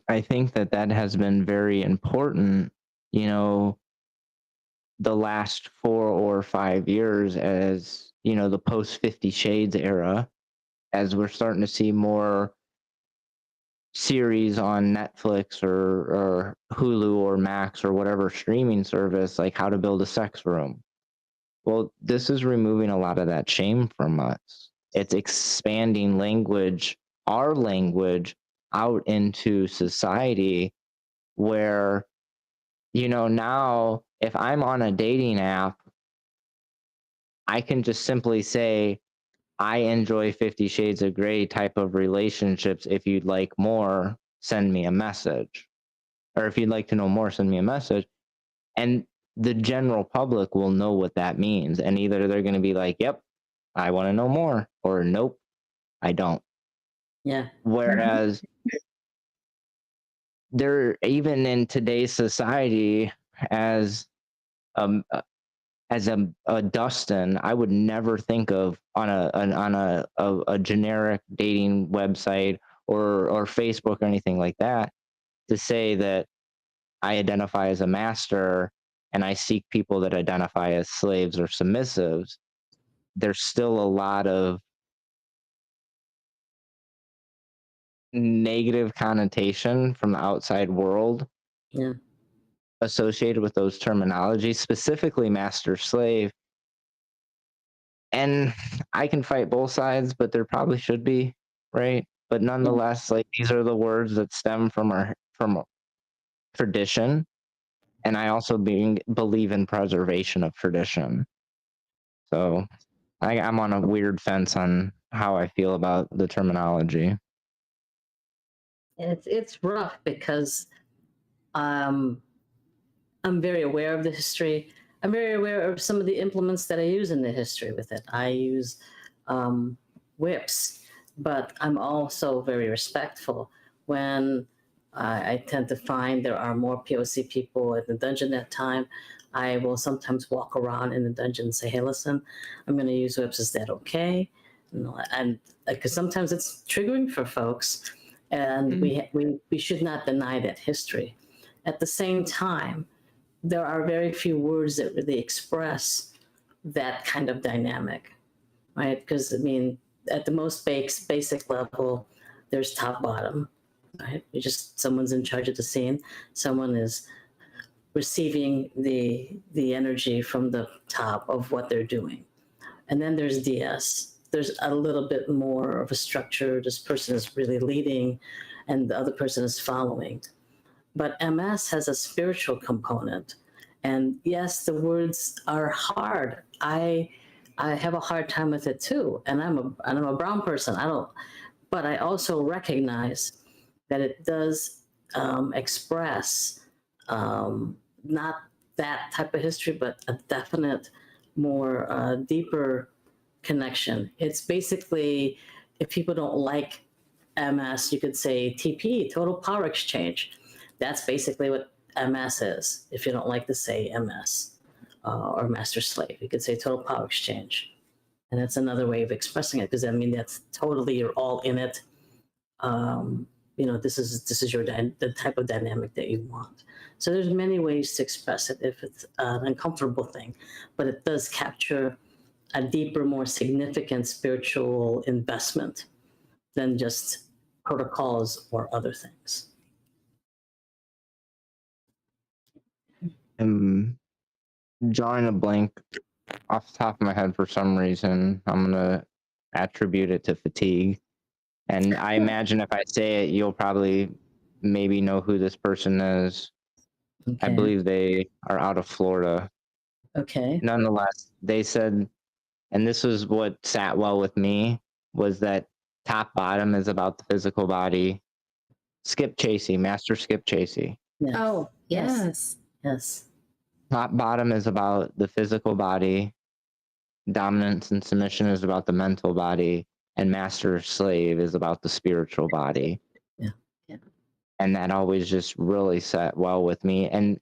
I think that has been very important, the last 4 or 5 years, as, the post 50 Shades era, as we're starting to see more series on Netflix or Hulu or Max or whatever streaming service, like How to Build a Sex Room. Well, this is removing a lot of that shame from us. It's expanding our language out into society where, now if I'm on a dating app, I can just simply say, I enjoy 50 Shades of Grey type of relationships. If you'd like more, send me a message. Or if you'd like to know more, send me a message. And the general public will know what that means. And either they're going to be like, yep, I want to know more, or nope, I don't. Yeah. Whereas there, even in today's society, as a Dustin, I would never think of on a generic dating website or Facebook or anything like that to say that I identify as a master and I seek people that identify as slaves or submissives. There's still a lot of negative connotation from the outside world associated with those terminologies, specifically master slave. And I can fight both sides, but there probably should be, right? But nonetheless, like, these are the words that stem from tradition, and I also believe in preservation of tradition. So I'm on a weird fence on how I feel about the terminology. It's rough because I'm very aware of the history. I'm very aware of some of the implements that I use in the history with it. I use whips, but I'm also very respectful when I tend to find there are more POC people in the dungeon at time. I will sometimes walk around in the dungeon and say, hey, listen, I'm going to use whips. Is that okay? And because sometimes it's triggering for folks, and we should not deny that history. At the same time, there are very few words that really express that kind of dynamic, right? Because, I mean, at the most basic level, there's top bottom, right? Someone's in charge of the scene. Someone is receiving the energy from the top of what they're doing. And then there's DS. There's a little bit more of a structure. This person is really leading and the other person is following. But MS has a spiritual component. And yes, the words are hard. I have a hard time with it too. And I'm a brown person. But I also recognize that it does express not that type of history, but a definite more deeper connection. It's basically if people don't like MS, you could say TP, total power exchange. That's basically what MS is. If you don't like to say MS or master slave, you could say total power exchange. And that's another way of expressing it, because I mean, that's totally, you're all in it. This is the type of dynamic that you want. So there's many ways to express it if it's an uncomfortable thing, but it does capture a deeper, more significant spiritual investment than just protocols or other things. Drawing a blank off the top of my head for some reason, I'm gonna attribute it to fatigue. And I imagine if I say it, you'll probably maybe know who this person is. Okay. I believe they are out of Florida. Okay. Nonetheless, they said, and this was what sat well with me, was that top bottom is about the physical body. Skip Chasey, Master Skip Chasey. Yes. Oh, yes. Yes. Top bottom is about the physical body. Dominance and submission is about the mental body. And master slave is about the spiritual body. Yeah. Yeah. And that always just really sat well with me. And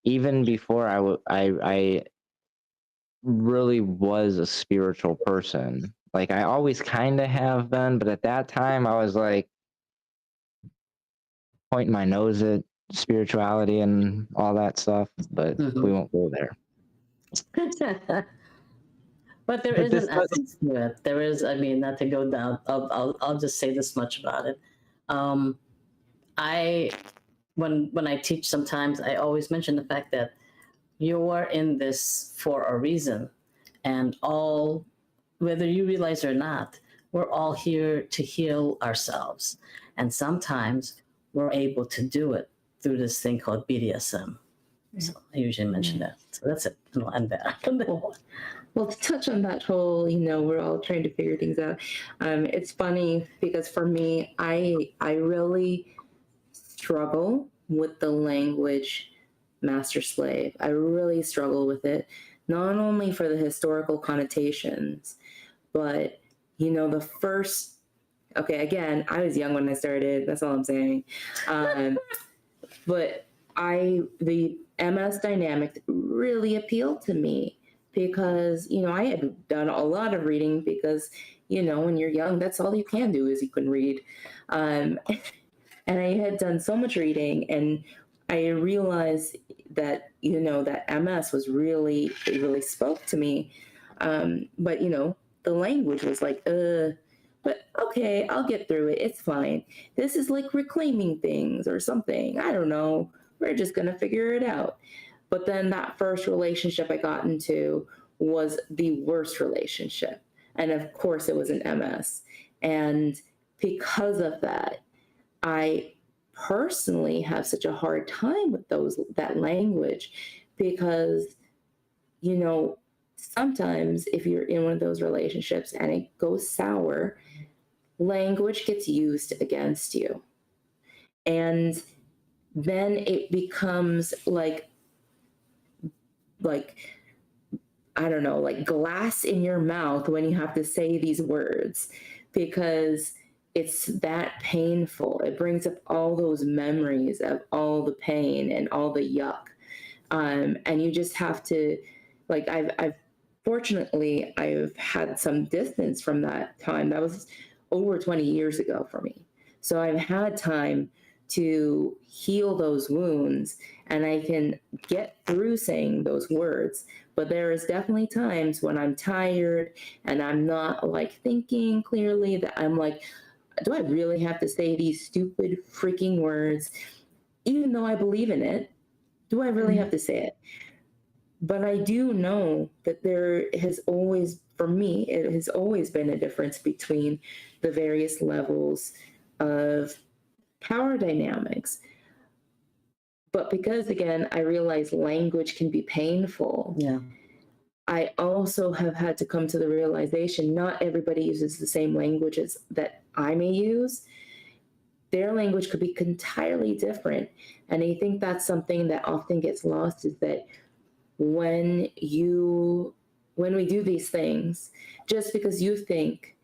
even before I really was a spiritual person. Like I always kind of have been, but at that time I was like pointing my nose at spirituality and all that stuff, but we won't go there. But there is an essence to it. There is, I mean, not to go down. I'll just say this much about it. When I teach, sometimes I always mention the fact that you are in this for a reason, and whether you realize it or not, we're all here to heal ourselves, and sometimes we're able to do it through this thing called BDSM. So I usually mention that. So that's it. And I'll end there. Well, to touch on that whole, we're all trying to figure things out. It's funny because for me, I really struggle with the language master slave. I really struggle with it, not only for the historical connotations, but, the first, okay, again, I was young when I started. That's all I'm saying. But the MS dynamic really appealed to me because, I had done a lot of reading because, when you're young, that's all you can do is you can read. And I had done so much reading, and I realized that, that MS was really, it really spoke to me. But, the language was like, but okay, I'll get through it. It's fine. This is like reclaiming things or something. I don't know. We're just going to figure it out. But then that first relationship I got into was the worst relationship. And of course it was an MS. And because of that, I personally have such a hard time with that language because, sometimes if you're in one of those relationships and it goes sour, language gets used against you. And then it becomes like I don't know, like glass in your mouth when you have to say these words because it's that painful. It brings up all those memories of all the pain and all the yuck. And you just have to, like, fortunately, I've had some distance from that time. That was over 20 years ago for me. So I've had time to heal those wounds and I can get through saying those words. But there is definitely times when I'm tired and I'm not like thinking clearly that I'm like, do I really have to say these stupid freaking words? Even though I believe in it, do I really have to say it? But I do know that there has always, for me, it has always been a difference between the various levels of power dynamics. But because, again, I realize language can be painful, I also have had to come to the realization not everybody uses the same languages that I may use. Their language could be entirely different. And I think that's something that often gets lost is that when we do these things, just because you think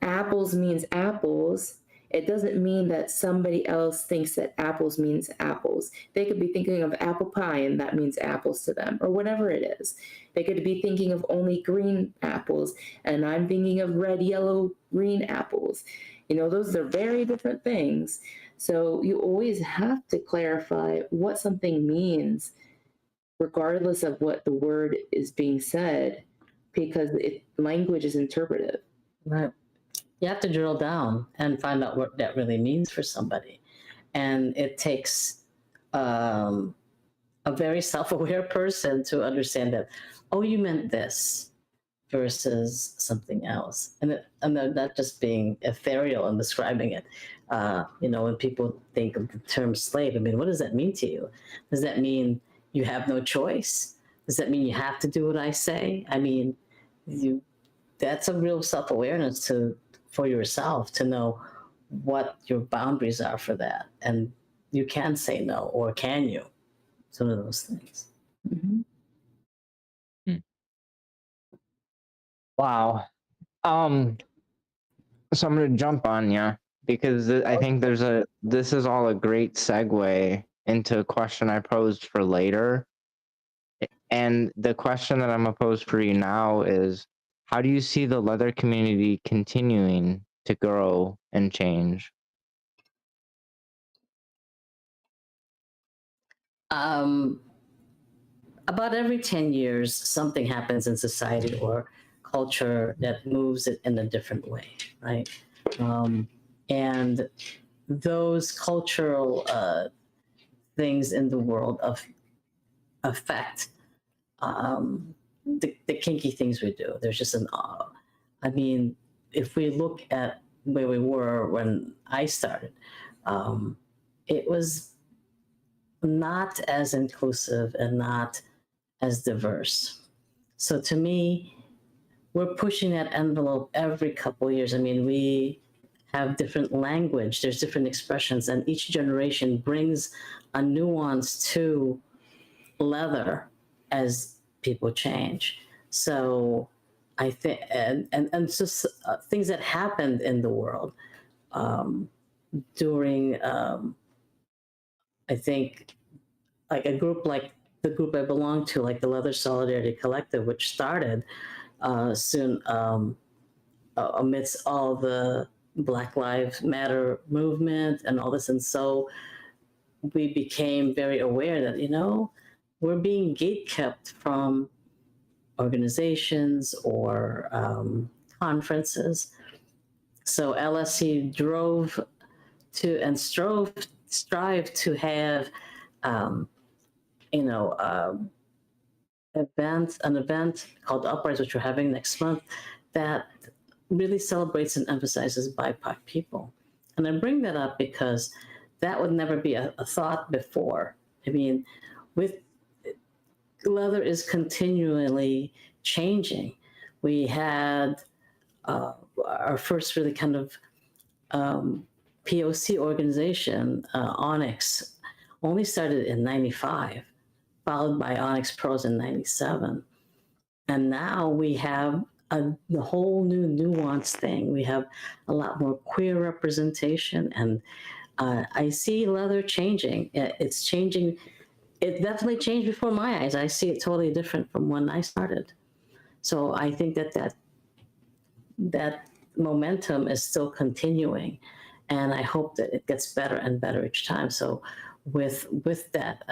apples means apples, it doesn't mean that somebody else thinks that apples means apples. They could be thinking of apple pie and that means apples to them, or whatever it is. They could be thinking of only green apples and I'm thinking of red, yellow, green apples. You know, those are very different things. So you always have to clarify what something means, regardless of what the word is being said, because language is interpretive. Right. You have to drill down and find out what that really means for somebody. And it takes a very self-aware person to understand that, oh, you meant this versus something else. And they're not just being ethereal and describing it. You know, when people think of the term slave, I mean, what does that mean to you? Does that mean you have no choice? Does that mean you have to do what I say? I mean, that's a real self-awareness for yourself to know what your boundaries are for that. And you can say no, or can you? It's one of those things. Mm-hmm. Wow. So I'm going to jump on you because I think this is all a great segue into a question I posed for later. And the question that I'm going to pose for you now is, how do you see the leather community continuing to grow and change? About every 10 years, something happens in society or culture that moves it in a different way, right? And those cultural things in the world affect the kinky things we do. There's just I mean, if we look at where we were when I started, it was not as inclusive and not as diverse. So to me, we're pushing that envelope every couple of years. I mean, we have different language, there's different expressions, and each generation brings a nuance to leather as people change. So I think, and just things that happened in the world during, I think, like a group like the group I belong to, like the Leather Solidarity Collective, which started soon amidst all the Black Lives Matter movement and all this. And so we became very aware that, you know, we're being gatekept from organizations or conferences. So LSC drove to and strive to have, you know, an event called Uprise, which we're having next month, that really celebrates and emphasizes BIPOC people. And I bring that up because that would never be a thought before. I mean, with leather is continually changing. We had our first really kind of POC organization, Onyx, only started in '95, followed by Onyx Pros in '97. And now we have the whole new nuance thing. We have a lot more queer representation, and I see leather changing. It's changing. It definitely changed before my eyes. I see it totally different from when I started. So I think that momentum is still continuing, and I hope that it gets better and better each time. So with that,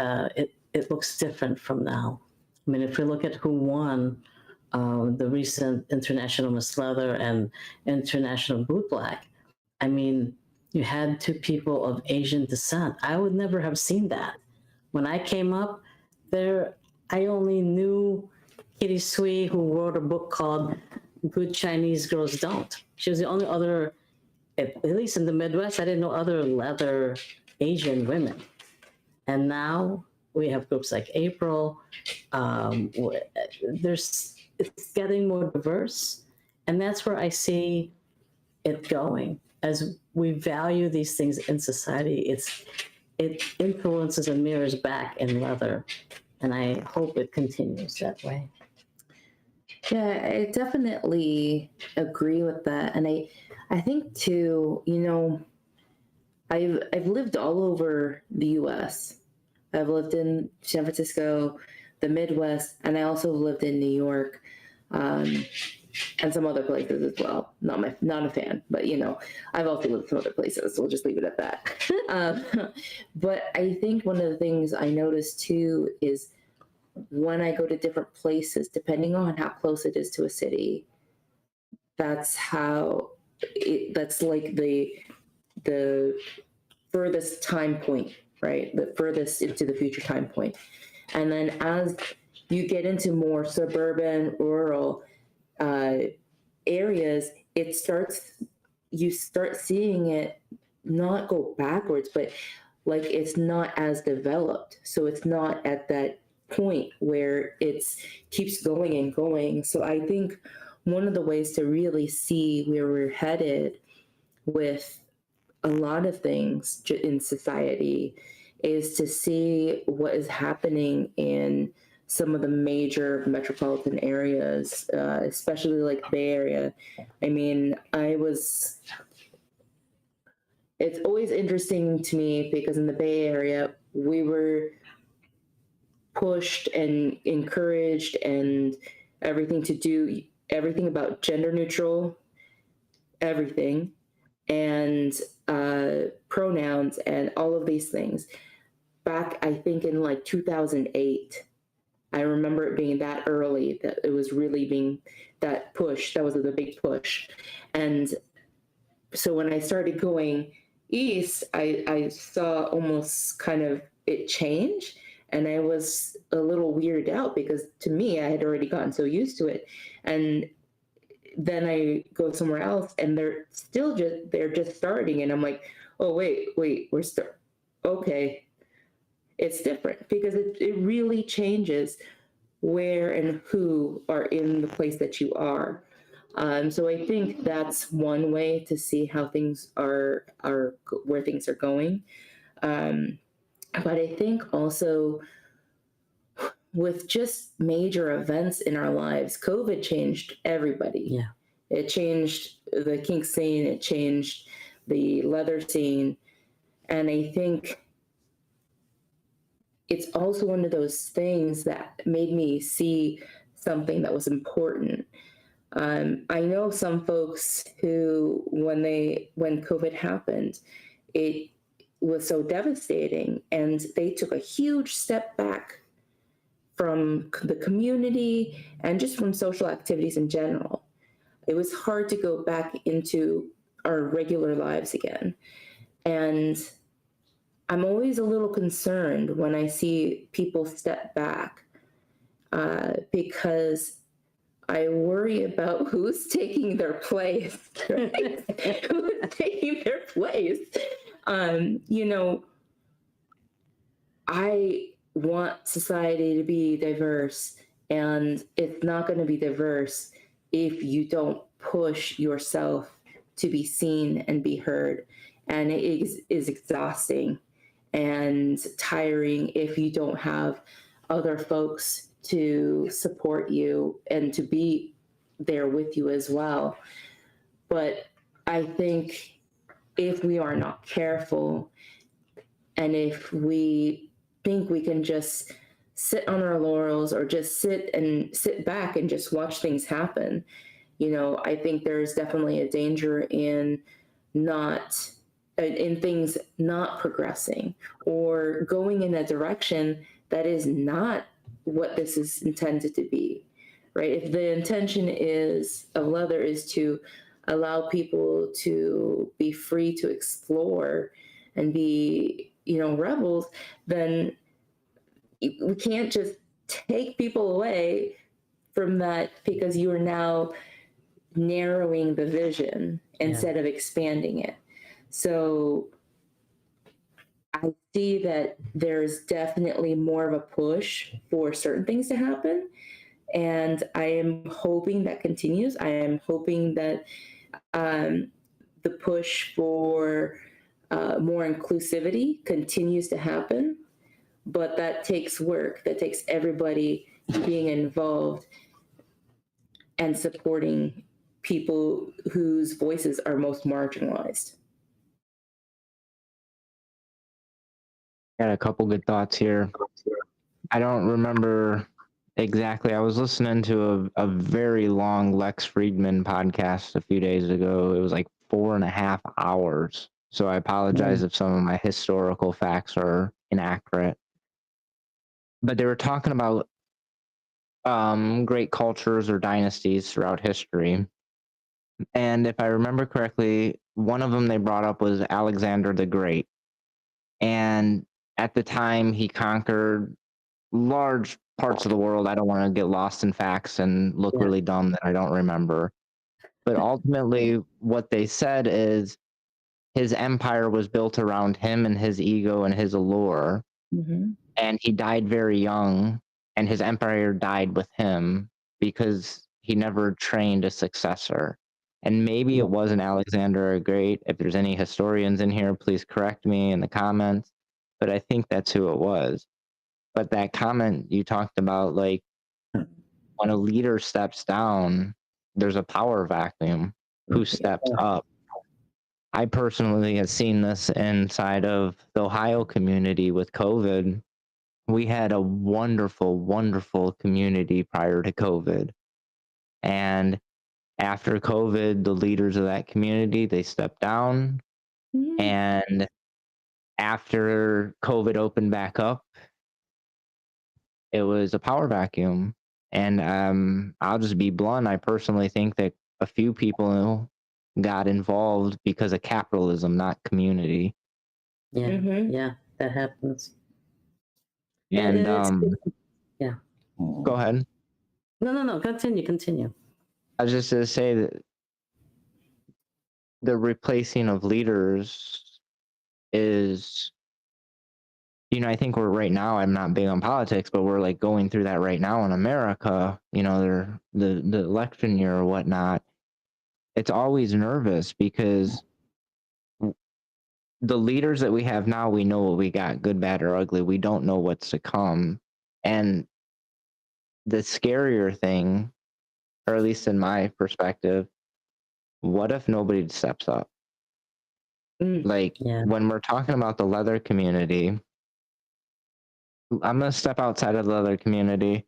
it looks different from now. I mean, if we look at who won the recent International Miss Leather and International Boot Black, I mean, you had two people of Asian descent. I would never have seen that. When I came up there, I only knew Kitty Sui, who wrote a book called Good Chinese Girls Don't. She was the only other, at least in the Midwest, I didn't know other leather Asian women. And now we have groups like April. It's getting more diverse. And that's where I see it going. As we value these things in society, it influences and mirrors back in leather. And I hope it continues that way. Yeah, I definitely agree with that. And I think too, I've lived all over the US. I've lived in San Francisco, the Midwest, and I also lived in New York, and some other places as well. Not a fan, but I've also lived some other places, so we'll just leave it at that. But I think one of the things I noticed too is when I go to different places, depending on how close it is to a city, that's like the furthest time point, right? The furthest into the future time point. And then as you get into more suburban, rural areas, you start seeing it not go backwards, but like it's not as developed. So it's not at that point where it's keeps going and going. So I think one of the ways to really see where we're headed with a lot of things in society is to see what is happening in some of the major metropolitan areas, especially like Bay Area. I mean, it's always interesting to me because in the Bay Area, we were pushed and encouraged and everything about gender neutral, everything, and pronouns and all of these things. Back, I think in like 2008, I remember it being that early that it was really being that push. That was the big push. And so when I started going east, I saw almost kind of it change. And I was a little weirded out because to me, I had already gotten so used to it. And then I go somewhere else and they're just starting. And I'm like, oh, wait, okay. It's different because it really changes where and who are in the place that you are. So I think that's one way to see how things are where things are going. But I think also with just major events in our lives, COVID changed everybody. Yeah. It changed the kink scene, it changed the leather scene. And I think it's also one of those things that made me see something that was important. I know some folks who, when COVID happened, it was so devastating, and they took a huge step back from the community and just from social activities in general. It was hard to go back into our regular lives again. And I'm always a little concerned when I see people step back because I worry about who's taking their place, right? Who's taking their place? I want society to be diverse, and it's not going to be diverse if you don't push yourself to be seen and be heard. And it is exhausting and tiring if you don't have other folks to support you and to be there with you as well. But I think if we are not careful, and if we think we can just sit on our laurels or just sit back and just watch things happen, I think there's definitely a danger in things not progressing or going in a direction that is not what this is intended to be, right? If the intention of leather is to allow people to be free to explore and be, rebels, then we can't just take people away from that because you are now narrowing the vision instead of expanding it. So I see that there's definitely more of a push for certain things to happen. And I am hoping that continues. I am hoping that the push for more inclusivity continues to happen. But that takes work. That takes everybody being involved. and supporting people whose voices are most marginalized. Got a couple good thoughts here. I don't remember exactly. I was listening to a very long Lex Friedman podcast a few days ago. It was like 4.5 hours. So I apologize if some of my historical facts are inaccurate. But they were talking about great cultures or dynasties throughout history. And if I remember correctly, one of them they brought up was Alexander the Great. And at the time, he conquered large parts of the world. I don't want to get lost in facts and look really dumb that I don't remember. But ultimately, what they said is his empire was built around him and his ego and his allure. Mm-hmm. And he died very young, and his empire died with him because he never trained a successor. And maybe it wasn't Alexander the Great. If there's any historians in here, please correct me in the comments. But I think that's who it was. But that comment you talked about, like when a leader steps down, there's a power vacuum. Who steps up? I personally have seen this inside of the Ohio community with COVID. We had a wonderful, wonderful community prior to COVID. And after COVID, the leaders of that community, they stepped down. Mm-hmm. And after COVID opened back up, it was a power vacuum. And I'll just be blunt. I personally think that a few people got involved because of capitalism, not community. Yeah, Mm-hmm. yeah, that happens. And yeah. Go ahead. No. Continue. I was just going to say that the replacing of leaders is, I think we're right now, I'm not big on politics, but we're like going through that right now in America, the election year or whatnot. It's always nervous because the leaders that we have now, we know what we got, good, bad, or ugly. We don't know what's to come. And the scarier thing, or at least in my perspective, what if nobody steps up? Like when we're talking about the leather community, I'm going to step outside of the leather community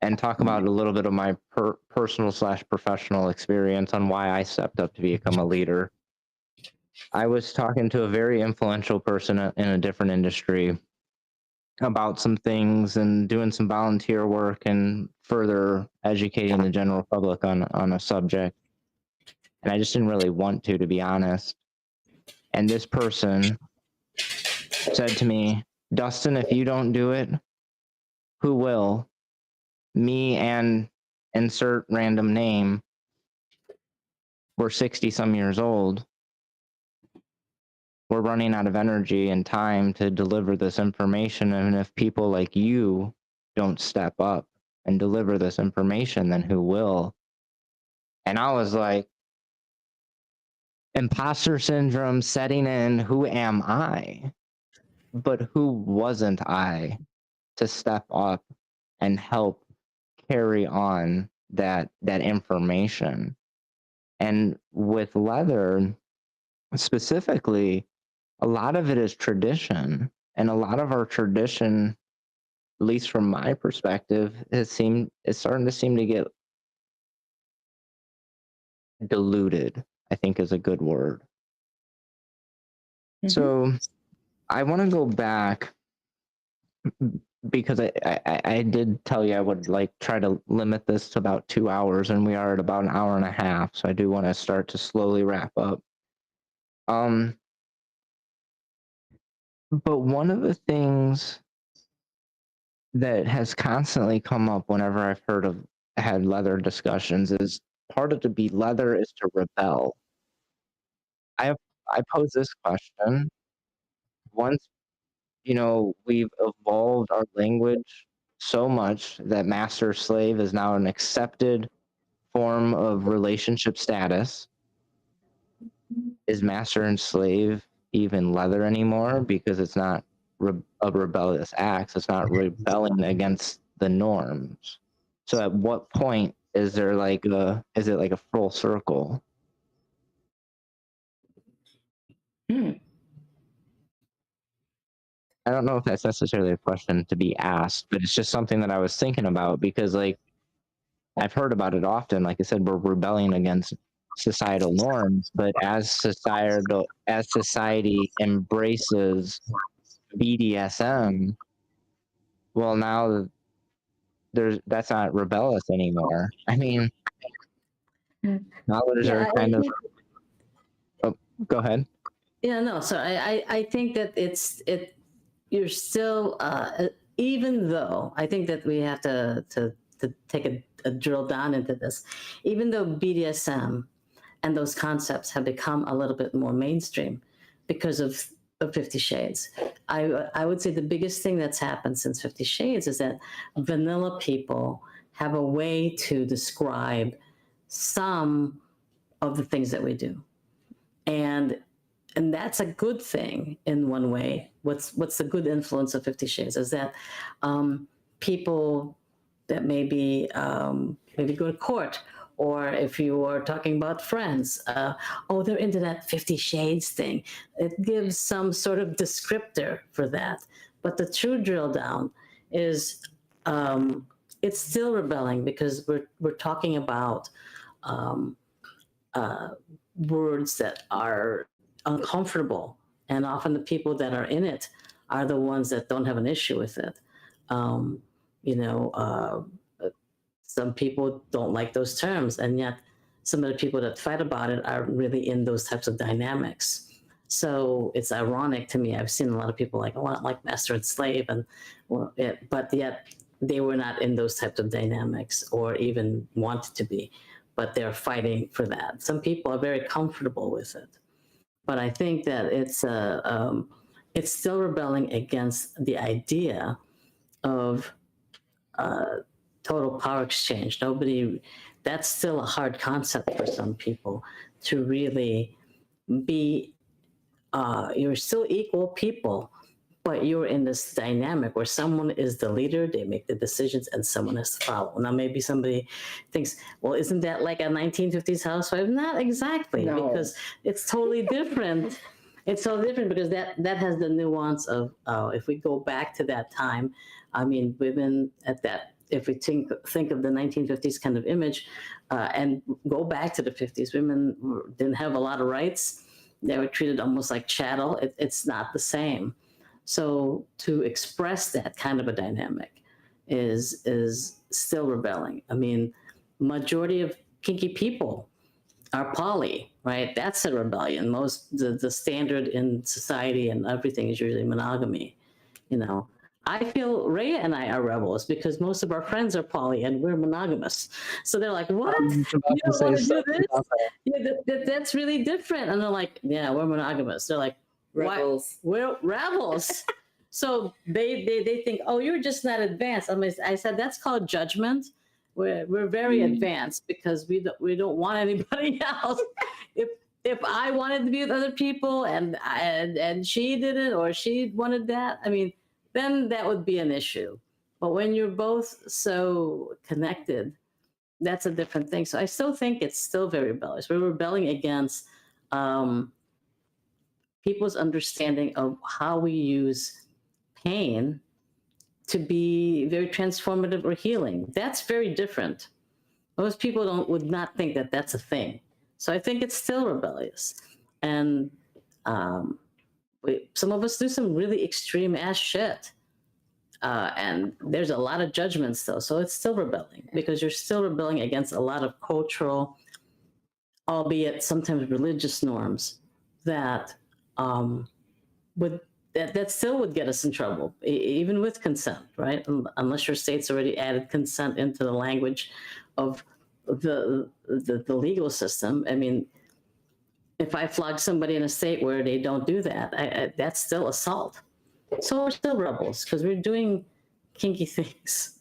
and talk about a little bit of my personal/professional experience on why I stepped up to become a leader. I was talking to a very influential person in a different industry about some things and doing some volunteer work and further educating the general public on a subject. And I just didn't really want to be honest. And this person said to me, Dustin, if you don't do it, who will? Me and insert random name. We're 60 some years old. We're running out of energy and time to deliver this information. And if people like you don't step up and deliver this information, then who will? And I was like, imposter syndrome setting in. Who am I? But who wasn't I to step up and help carry on that information? And with leather specifically, a lot of it is tradition, and a lot of our tradition, at least from my perspective, is starting to seem to get diluted, I think is a good word. Mm-hmm. So I want to go back because I did tell you I would like try to limit this to about 2 hours, and we are at about 1.5 hours. So I do want to start to slowly wrap up. But one of the things that has constantly come up whenever I've had leather discussions is part of to be leather is to rebel. I pose this question. Once, we've evolved our language so much that master slave is now an accepted form of relationship status. Is master and slave even leather anymore? Because it's not a rebellious act. It's not rebelling against the norms. So at what point is there like is it like a full circle? Hmm. I don't know if that's necessarily a question to be asked, but it's just something that I was thinking about because like I've heard about it often. Like I said, we're rebelling against societal norms, but as society embraces BDSM, well now that's not rebellious anymore. I mean, now there's Yeah, are kind of oh, go ahead. yeah, no. So I think that you're still even though I think that we have to take a drill down into this, even though BDSM and those concepts have become a little bit more mainstream because of 50 Shades. I would say the biggest thing that's happened since 50 Shades is that vanilla people have a way to describe some of the things that we do. And that's a good thing in one way. What's the good influence of 50 Shades is that people that maybe go to court, or if you are talking about friends, oh, they're into that 50 Shades thing. It gives some sort of descriptor for that. But the true drill down is it's still rebelling because we're talking about words that are uncomfortable, and often the people that are in it are the ones that don't have an issue with it. Um, you know, some people don't like those terms, and yet some of the people that fight about it are really in those types of dynamics. So it's ironic to me. I've seen a lot of people like, oh, I don't like master and slave, and but yet they were not in those types of dynamics or even wanted to be, but they're fighting for that. Some people are very comfortable with it, but I think that it's still rebelling against the idea of total power exchange. That's still a hard concept for some people to really be. You're still equal people, but you're in this dynamic where someone is the leader, they make the decisions, and someone has to follow. Now, maybe somebody thinks, well, isn't that like a 1950s housewife? Not exactly, No. because it's totally different. It's so different because that has the nuance of, if we go back to that time, I mean, women at that, if we think of the 1950s kind of image, and go back to the 50s, women didn't have a lot of rights. They were treated almost like chattel. It's not the same. So to express that kind of a dynamic is still rebelling. I mean, majority of kinky people are poly, right? That's a rebellion. The standard in society and everything is usually monogamy. You know, I feel Raea and I are rebels because most of our friends are poly and we're monogamous. So they're like, "What? You don't want to do this? Yeah, that's really different." And they're like, "Yeah, we're monogamous." They're like, Rebels. we're rebels. So they think, oh, you're just not advanced. I said that's called judgment. We're very advanced because we don't want anybody else. If I wanted to be with other people and she didn't, or she wanted that, I mean, then that would be an issue. But when you're both so connected, that's a different thing. So I still think it's still very rebellious. We're rebelling against people's understanding of how we use pain to be very transformative or healing. That's very different. Most people would not think that that's a thing. So I think it's still rebellious. And some of us do some really extreme ass shit. And there's a lot of judgments though. So it's still rebelling because you're still rebelling against a lot of cultural, albeit sometimes religious norms that that still would get us in trouble, even with consent, right? Unless your state's already added consent into the language of the legal system. I mean, if I flog somebody in a state where they don't do that, that's still assault. So we're still rebels because we're doing kinky things.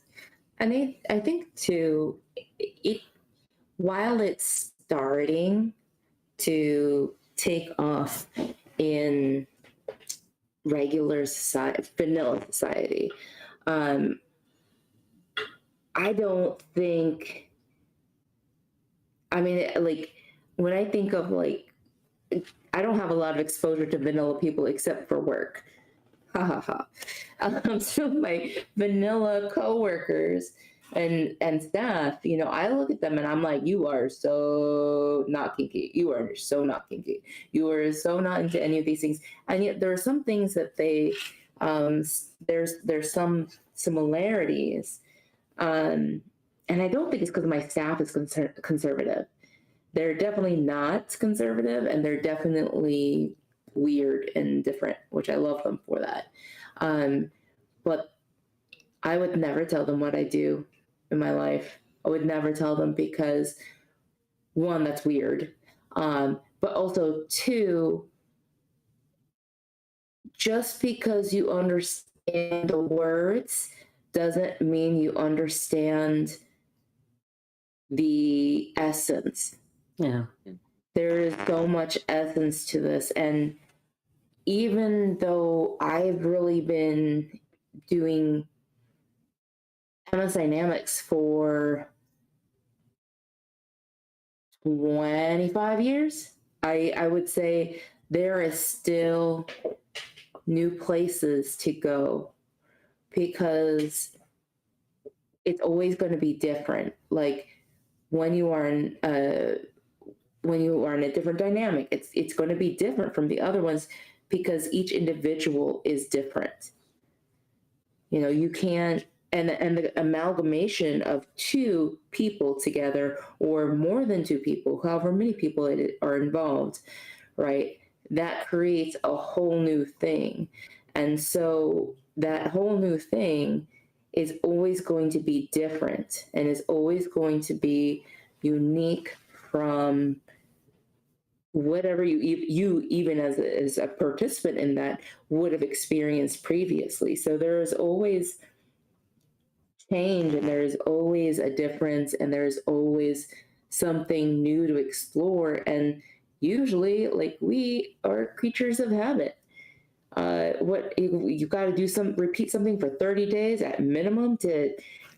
And I think too, while it's starting to take off in regular society, vanilla society, I don't think I mean, like, when I think of, like, I don't have a lot of exposure to vanilla people except for work. Ha ha ha. So my vanilla coworkers and staff, you know, I look at them and I'm like, you are so not kinky. You are so not kinky. You are so not into any of these things. And yet there are some things that they, there's some similarities. And I don't think it's because my staff is conservative. They're definitely not conservative, and they're definitely weird and different, which I love them for that. But I would never tell them what I do in my life. I would never tell them because, one, that's weird. But also, two, just because you understand the words doesn't mean you understand the essence. Yeah. There is so much essence to this. And even though I've really been doing MAsT Dynamics for 25 years, I would say there is still new places to go, because it's always going to be different. Like, when you are in a different dynamic, it's going to be different from the other ones, because each individual is different. You know, you can't, and the amalgamation of two people together, or more than two people, however many people are involved, right? That creates a whole new thing. And so that whole new thing is always going to be different, and is always going to be unique from whatever you even as a participant in that would have experienced previously. So there is always change, and there is always a difference, and there's always something new to explore. And usually, like, we are creatures of habit. What you got to do, repeat something for 30 days at minimum to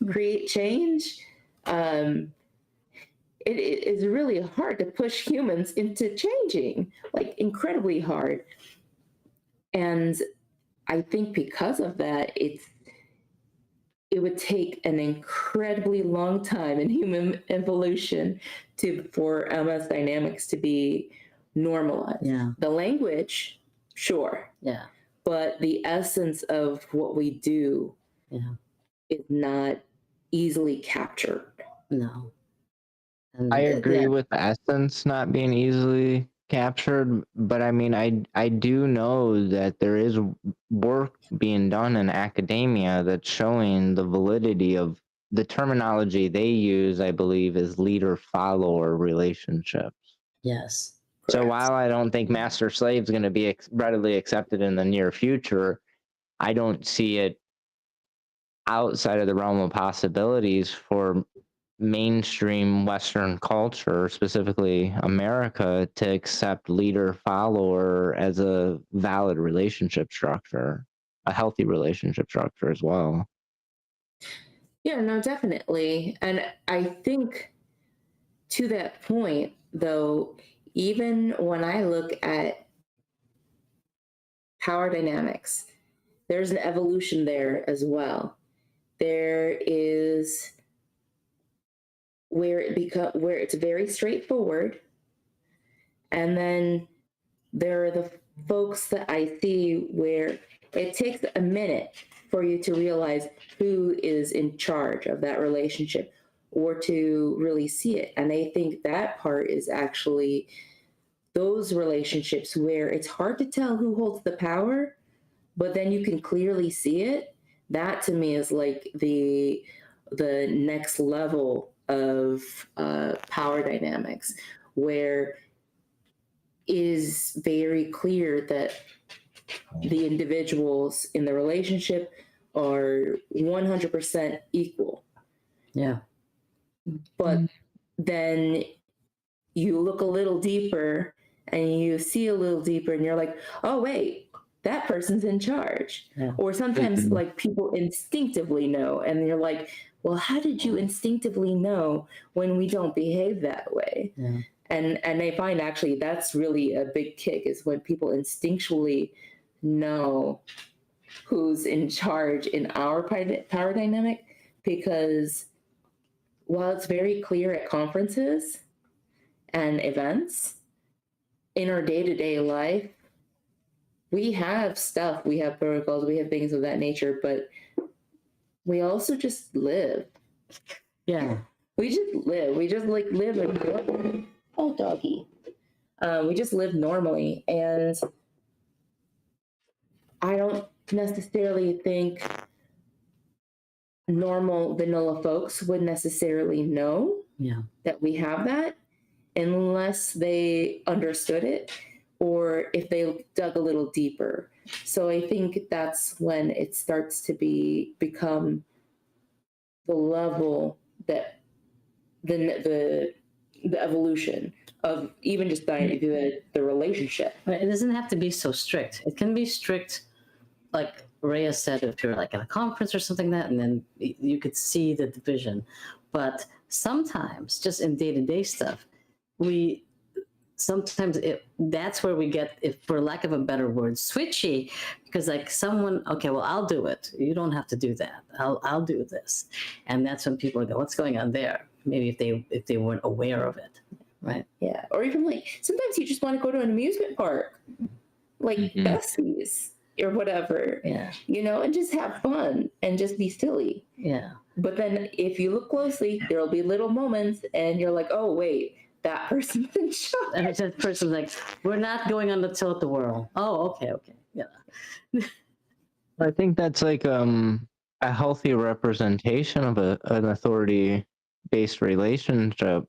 create change. It is really hard to push humans into changing, like, incredibly hard. And I think because of that, it would take an incredibly long time in human evolution for MAsT Dynamics to be normalized. Yeah. The language, sure. Yeah. But the essence of what we do is not easily captured. No. And I agree with the essence not being easily captured, but I mean, I do know that there is work being done in academia that's showing the validity of the terminology they use. I believe is leader-follower relationships. Yes. So Correct. while I don't think master-slave is going to be readily accepted in the near future, I don't see it outside of the realm of possibilities for mainstream Western culture, specifically America, to accept leader-follower as a valid relationship structure, a healthy relationship structure as well. Yeah, no, definitely. And I think to that point, though, even when I look at power dynamics, there's an evolution there as well. There is where it's very straightforward, and then there are the folks that I see where it takes a minute for you to realize who is in charge of that relationship, or to really see it. And I think that part is actually those relationships where it's hard to tell who holds the power, but then you can clearly see it. That to me is like the next level of power dynamics, where it is very clear that the individuals in the relationship are 100% equal. Yeah. But then you look a little deeper and you see a little deeper, and you're like, oh, wait, that person's in charge. Yeah. Or sometimes Mhm. like people instinctively know, and you're like, well, how did you instinctively know when we don't behave that way? Yeah. And I find actually that's really a big kick, is when people instinctually know who's in charge in our power dynamic, because while it's very clear at conferences and events, in our day-to-day life, we have stuff, we have protocols, we have things of that nature, but we also just live. Yeah. We just live. We just like live and oh, doggy. We just live normally, and I don't necessarily think normal vanilla folks would necessarily know Yeah. that we have that unless they understood it or if they dug a little deeper. So I think that's when it starts to become the level that the evolution of even just the relationship. But it doesn't have to be so strict. It can be strict, like Raea said, if you're like at a conference or something like that, and then you could see the division. But sometimes, just in day-to-day stuff, that's where we get, if for lack of a better word, switchy, because like someone, okay, well, I'll do it. You don't have to do that. I'll do this, and that's when people go, what's going on there? Maybe if they weren't aware of it, right? Yeah, or even like sometimes you just want to go to an amusement park, like besties or whatever. Yeah, and just have fun and just be silly. yeah. But then if you look closely, there'll be little moments, and you're like, oh wait, that person's in charge. And that person's like, we're not going on the tilt-a-whirl. Oh, okay, yeah. I think that's like a healthy representation of an authority-based relationship.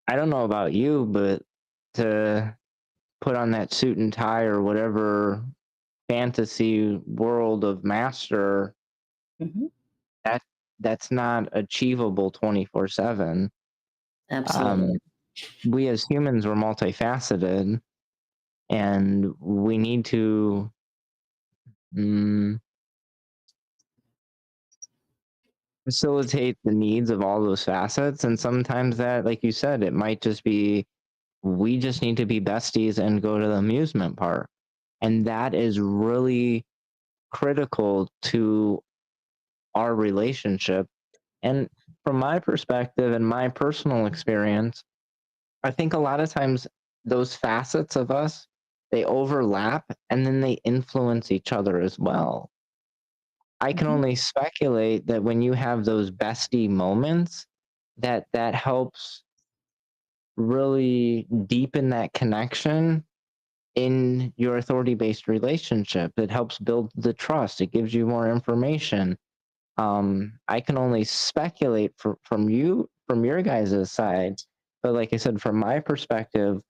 I don't know about you, but to put on that suit and tie or whatever fantasy world of master, Mm-hmm. that's not achievable 24/7. Absolutely. We as humans were multifaceted, and we need to facilitate the needs of all those facets. And sometimes that, like you said, it might just be we just need to be besties and go to the amusement park. And that is really critical to our relationship. And from my perspective and my personal experience, I think a lot of times those facets of us, they overlap and then they influence each other as well. I can only speculate that when you have those bestie moments, that helps really deepen that connection in your authority-based relationship. It helps build the trust. It gives you more information. I can only speculate from your guys' side, but like I said, from my perspective,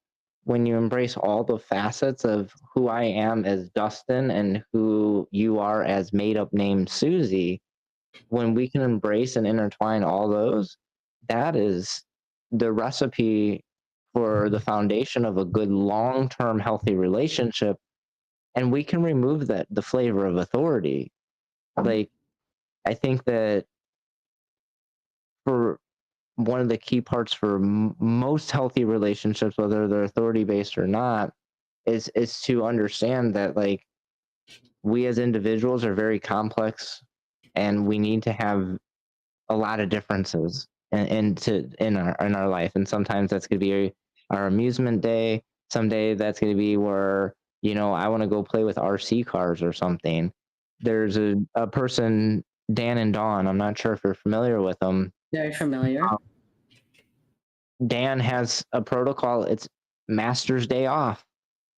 when you embrace all the facets of who I am as Dustin and who you are as made-up name Susie, when we can embrace and intertwine all those, that is the recipe for the foundation of a good long-term healthy relationship. And we can remove the flavor of authority. Like, I think that for one of the key parts for most healthy relationships, whether they're authority based or not, is to understand that like we as individuals are very complex, and we need to have a lot of differences in our life. And sometimes that's going to be our amusement day. Someday that's going to be where I want to go play with RC cars or something. There's a person, Dan and Dawn. I'm not sure if you're familiar with them. Very familiar. Dan has a protocol. It's Master's Day off,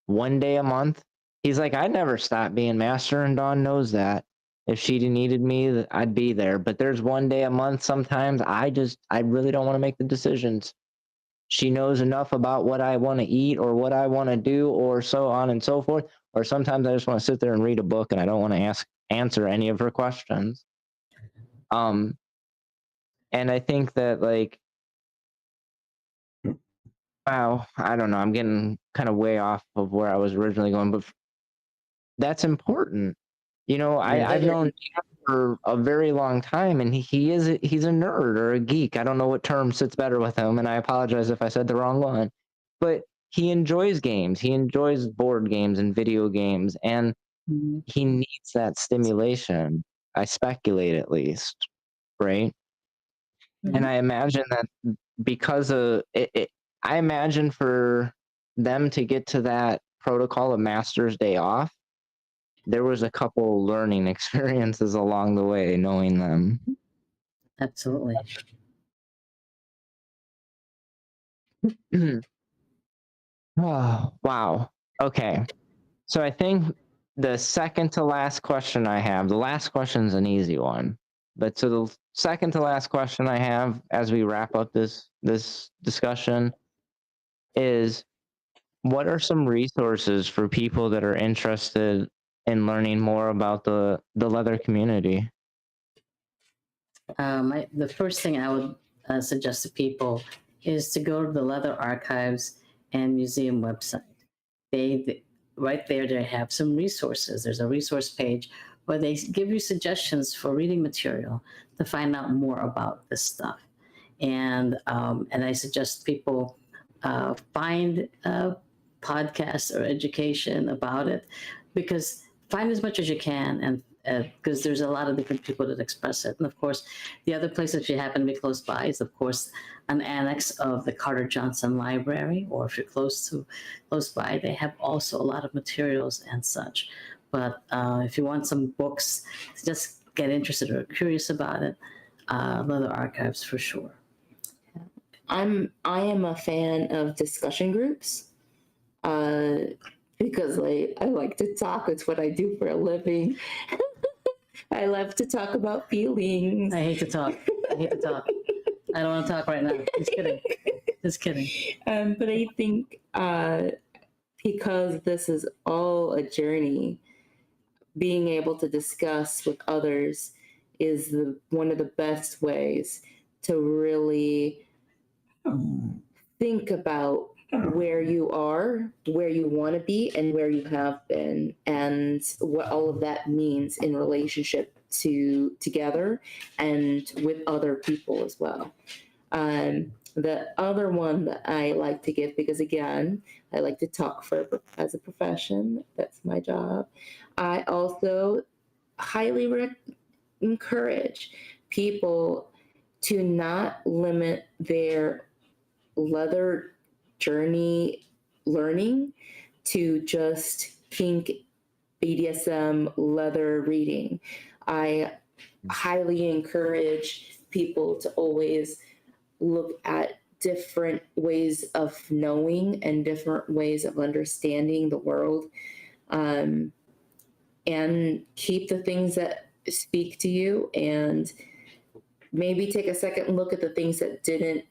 1 day a month. He's like, I'd never stop being master, and Dawn knows that. If she needed me, I'd be there. But there's 1 day a month. Sometimes I really don't want to make the decisions. She knows enough about what I want to eat or what I want to do, or so on and so forth. Or sometimes I just want to sit there and read a book, and I don't want to answer any of her questions. And I think that like, wow, I don't know. I'm getting kind of way off of where I was originally going, but that's important. You know, Yeah, I've known Jeff for a very long time, and he's a nerd or a geek. I don't know what term sits better with him, and I apologize if I said the wrong one. But he enjoys games. He enjoys board games and video games, and Mhm. he needs that stimulation. I speculate, at least, right? And I imagine that because of it, I imagine for them to get to that protocol of Master's Day off, there was a couple learning experiences along the way, knowing them. Absolutely. Oh, wow. Okay. So I think the second to last question I have, the last question is an easy one. But so the second to last question I have as we wrap up this discussion is, what are some resources for people that are interested in learning more about the leather community? The first thing I would suggest to people is to go to the Leather Archives and Museum website. They right there they have some resources. There's a resource page where they give you suggestions for reading material to find out more about this stuff. And I suggest people find podcasts or education about it, because find as much as you can, and because there's a lot of different people that express it. And of course, the other place, if you happen to be close by, is of course an annex of the Carter Johnson Library, or if you're close by, they have also a lot of materials and such. But if you want some books to just get interested or curious about it, Leather Archives for sure. I am a fan of discussion groups, because I like to talk. It's what I do for a living. I love to talk about feelings. I hate to talk. I don't want to talk right now. Just kidding. But I think because this is all a journey, being able to discuss with others is one of the best ways to really think about where you are, where you want to be, and where you have been, and what all of that means in relationship to together and with other people as well. The other one that I like to give, because again, I like to talk as a profession, that's my job. I also highly encourage people to not limit their leather journey learning to just kink, BDSM, leather reading. I highly encourage people to always look at different ways of knowing and different ways of understanding the world, and keep the things that speak to you, and maybe take a second look at the things that didn't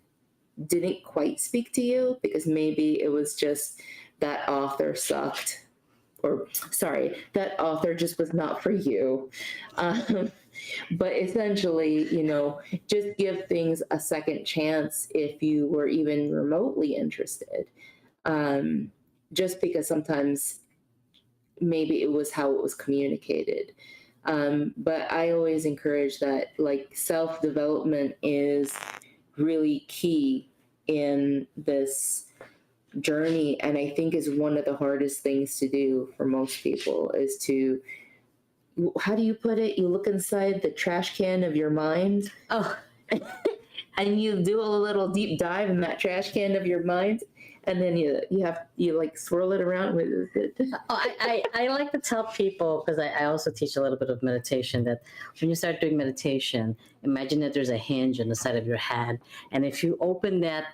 quite speak to you, because maybe it was just that author sucked, or sorry, that author just was not for you. But essentially, just give things a second chance if you were even remotely interested. Just because sometimes maybe it was how it was communicated. But I always encourage that, like, self-development is really key in this journey, and I think is one of the hardest things to do for most people, is to, how do you put it, you look inside the trash can of your mind. Oh. And you do a little deep dive in that trash can of your mind, and then you like swirl it around with it. I like to tell people, because I also teach a little bit of meditation, that when you start doing meditation, imagine that there's a hinge on the side of your head, and if you open that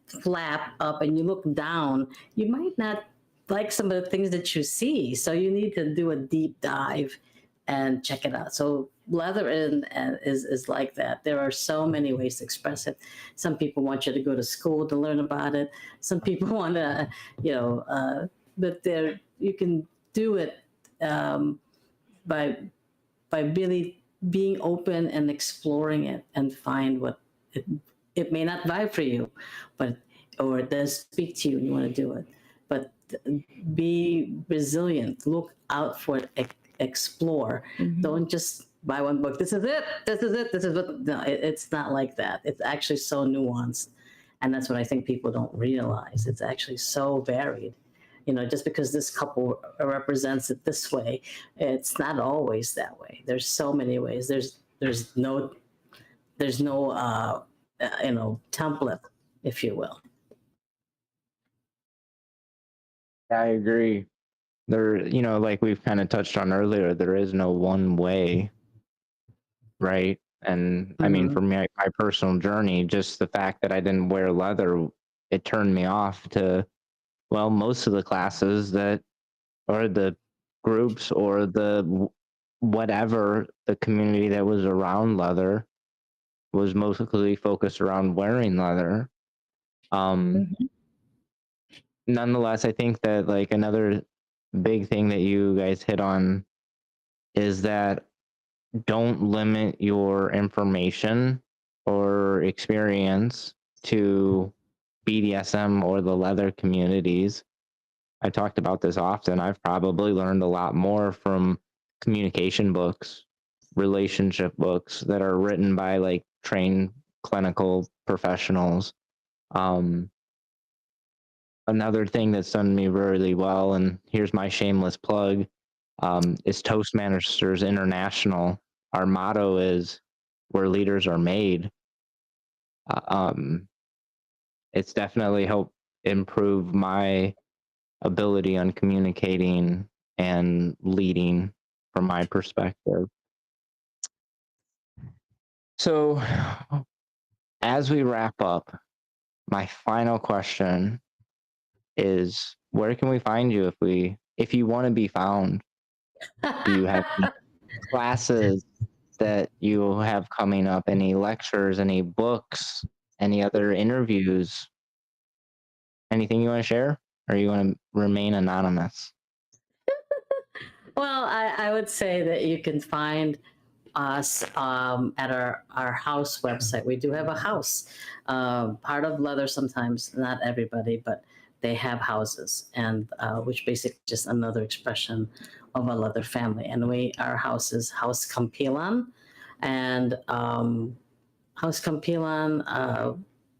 flap up and you look down, you might not like some of the things that you see, so you need to do a deep dive and check it out. So leather is like that. There are so many ways to express it. Some people want you to go to school to learn about it. Some people want to, but you can do it by really being open and exploring it, and find what it may not vibe for you, or it does speak to you and you want to do it. but be resilient. Look out for it. Explore. Don't just buy one book. This is it. This is it. This is what. No, it's not like that. It's actually so nuanced, and that's what I think people don't realize. It's actually so varied. You know, just because this couple represents it this way, it's not always that way. There's so many ways. There's no template, if you will. I agree. There, like we've kind of touched on earlier, there is no one way, right? And I mean, for me, my personal journey, just the fact that I didn't wear leather, it turned me off to, well, most of the classes that, or the groups, or the whatever the community that was around leather was mostly focused around wearing leather. Nonetheless, I think that like another big thing that you guys hit on is that don't limit your information or experience to BDSM or the leather communities. I talked about this often. I've probably learned a lot more from communication books, relationship books that are written by like trained clinical professionals. Another thing that's done me really well, and here's my shameless plug, is Toastmasters International. Our motto is where leaders are made. It's definitely helped improve my ability on communicating and leading from my perspective. So as we wrap up, my final question is, where can we find you if you want to be found? Do you have any classes that you have coming up, any lectures, any books, any other interviews, anything you want to share, or you want to remain anonymous? Well, I would say that you can find us at our house website. We do have a house, part of leather sometimes, not everybody, but they have houses, and which basically just another expression of a leather family. And our house is House Kampilan, and House Kampilan,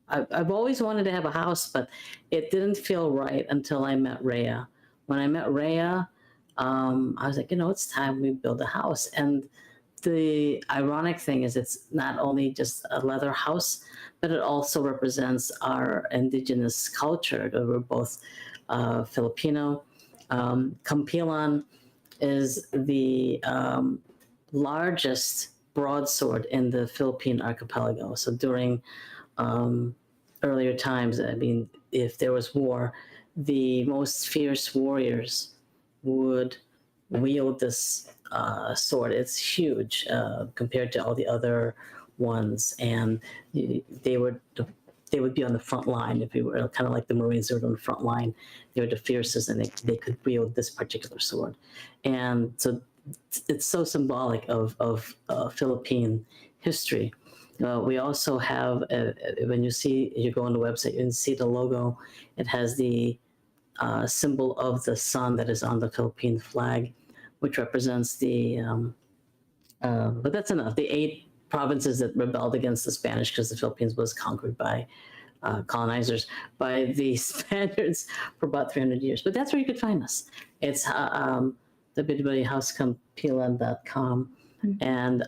I've always wanted to have a house, but it didn't feel right until I met Raea. When I met Raea, I was like, it's time we build a house. And the ironic thing is it's not only just a leather house, but it also represents our indigenous culture. We're both Filipino. Kampilan is the largest broadsword in the Philippine archipelago. So during earlier times, I mean, if there was war, the most fierce warriors would wield this sword. It's huge compared to all the other ones, and they would be on the front line. If you were kind of like the Marines, were on the front line. They were the fiercest, and they could wield this particular sword. And so it's so symbolic of Philippine history. We also have, when you go on the website, you can see the logo. It has the symbol of the sun that is on the Philippine flag, which represents but that's enough. The 8 provinces that rebelled against the Spanish, because the Philippines was conquered by colonizers, by the Spaniards for about 300 years. But that's where you could find us. It's www.housekampilan.com, and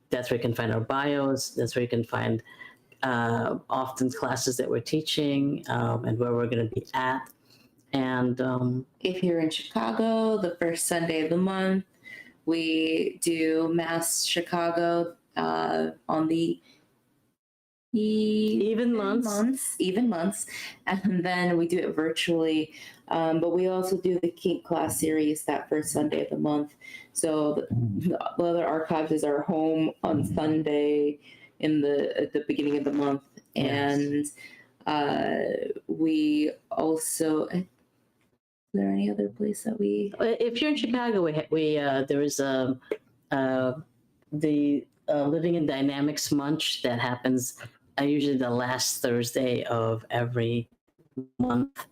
that's where you can find our bios. That's where you can find often classes that we're teaching and where we're going to be at. And if you're in Chicago, the first Sunday of the month, we do MAsT Chicago on the even months, and then we do it virtually. But we also do the Kink class series that first Sunday of the month. So the Leather Archives is our home on Sunday at the beginning of the month, and we also. Is there any other place that we? If you're in Chicago, there is the Living in Dynamics Munch that happens usually the last Thursday of every month,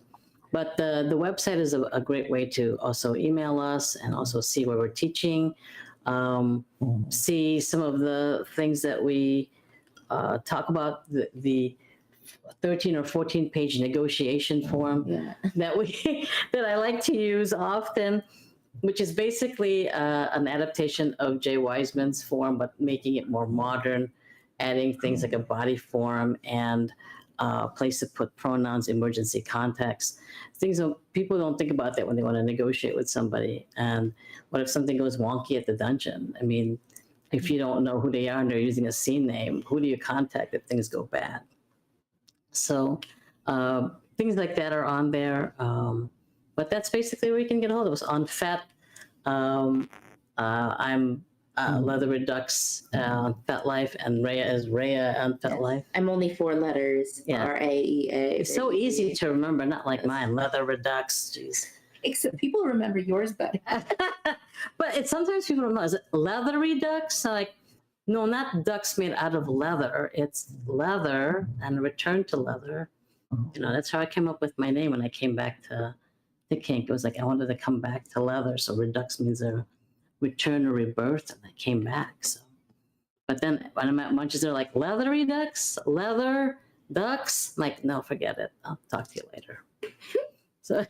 But the website is a great way to also email us and also see where we're teaching, see some of the things that we talk about, the 13 or 14 page negotiation form that that I like to use often, which is basically an adaptation of Jay Wiseman's form, but making it more modern, adding things like a body form and place to put pronouns, emergency context, things that people don't think about that when they want to negotiate with somebody. And what if something goes wonky at the dungeon? I mean, if you don't know who they are and they're using a scene name, who do you contact if things go bad? So things like that are on there. But that's basically where you can get a hold of us. On FET, I'm Leather Redux on FetLife, and Raea is Raea on FetLife. I'm only 4 letters. RAEA. It's so easy to remember, not like mine. Leather Redux. Jeez. Except people remember yours better. But it's sometimes people don't know. Is it Leather Redux? Like, no, not ducks made out of leather. It's leather and return to leather. You know, that's how I came up with my name when I came back to Kink. It was like I wanted to come back to leather. So Redux means a return or rebirth, and I came back. So, but then when I'm at Munches, they're like, Leather Redux, leather, ducks. I'm like, no, forget it. I'll talk to you later. So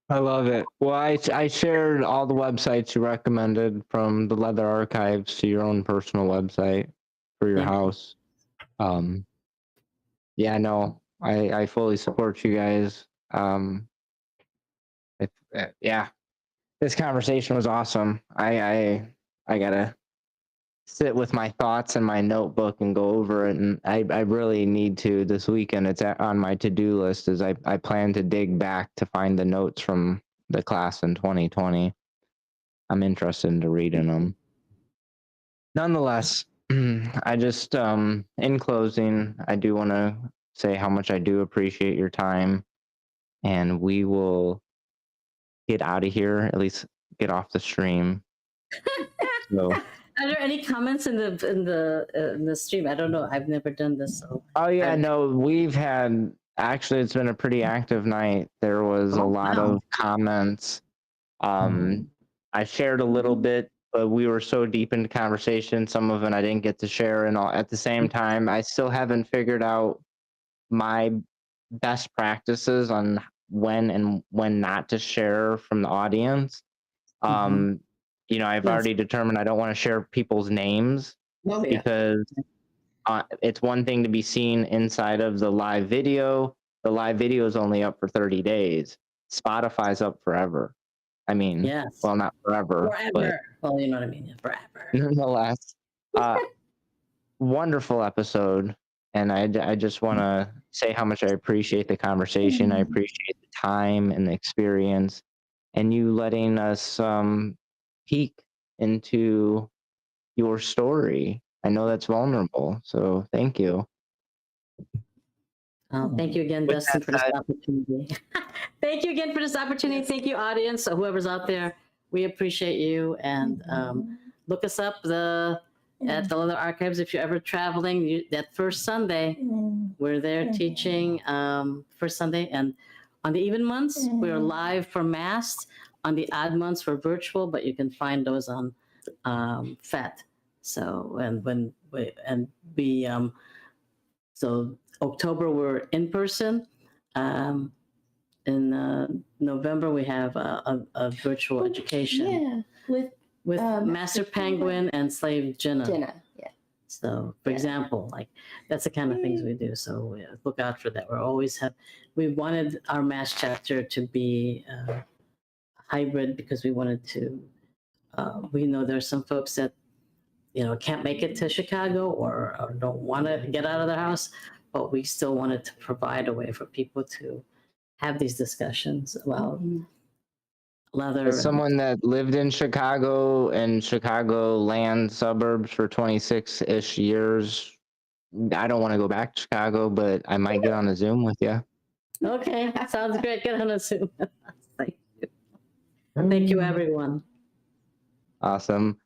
I love it. Well, I shared all the websites you recommended, from the Leather Archives to your own personal website for your house. Yeah, no, I fully support you guys. Yeah, this conversation was awesome. I gotta sit with my thoughts in my notebook and go over it, and I really need to this weekend. It's on my to-do list, as I plan to dig back to find the notes from the class in 2020. I'm interested in reading them. Nonetheless, I just in closing, I do want to say how much I do appreciate your time, and we will get out of here, at least get off the stream. So, are there any comments in the stream? I don't know. I've never done this. So. Oh yeah, no, we've had, actually, it's been a pretty active night. There was a lot of comments. I shared a little bit, but we were so deep into conversation, some of it I didn't get to share, and all at the same time, I still haven't figured out my best practices on when and when not to share from the audience. You know, I've already determined I don't want to share people's names because it's one thing to be seen inside of the live video. The live video is only up for 30 days. Spotify's up forever. I mean, well, not forever. But well, you know what I mean, forever. Nonetheless, wonderful episode. And I just want to say how much I appreciate the conversation. I appreciate the time and the experience, and you letting us peek into your story. I know that's vulnerable, so thank you. Thank you again, Dustin, for this opportunity. Thank you again for this opportunity. Thank you, audience, or whoever's out there. We appreciate you, and look us up at the Leather Archives if you're ever traveling. That first Sunday, we're there teaching first Sunday, and on the even months, we're live for MAsT. On the odd months, we're virtual, but you can find those on FET. So so October we're in person. In November we have a virtual education with Master Penguin and Slave Jenna. So, for example, like that's the kind of things we do. So look out for that. We wanted our MAsT chapter to be hybrid because we wanted to. We know there's some folks that can't make it to Chicago or don't want to get out of their house, but we still wanted to provide a way for people to have these discussions about leather. As someone that lived in Chicago and Chicagoland suburbs for 26-ish years, I don't want to go back to Chicago, but I might get on a Zoom with you. Okay, sounds great. Get on a Zoom. Thank you. Thank you, everyone. Awesome.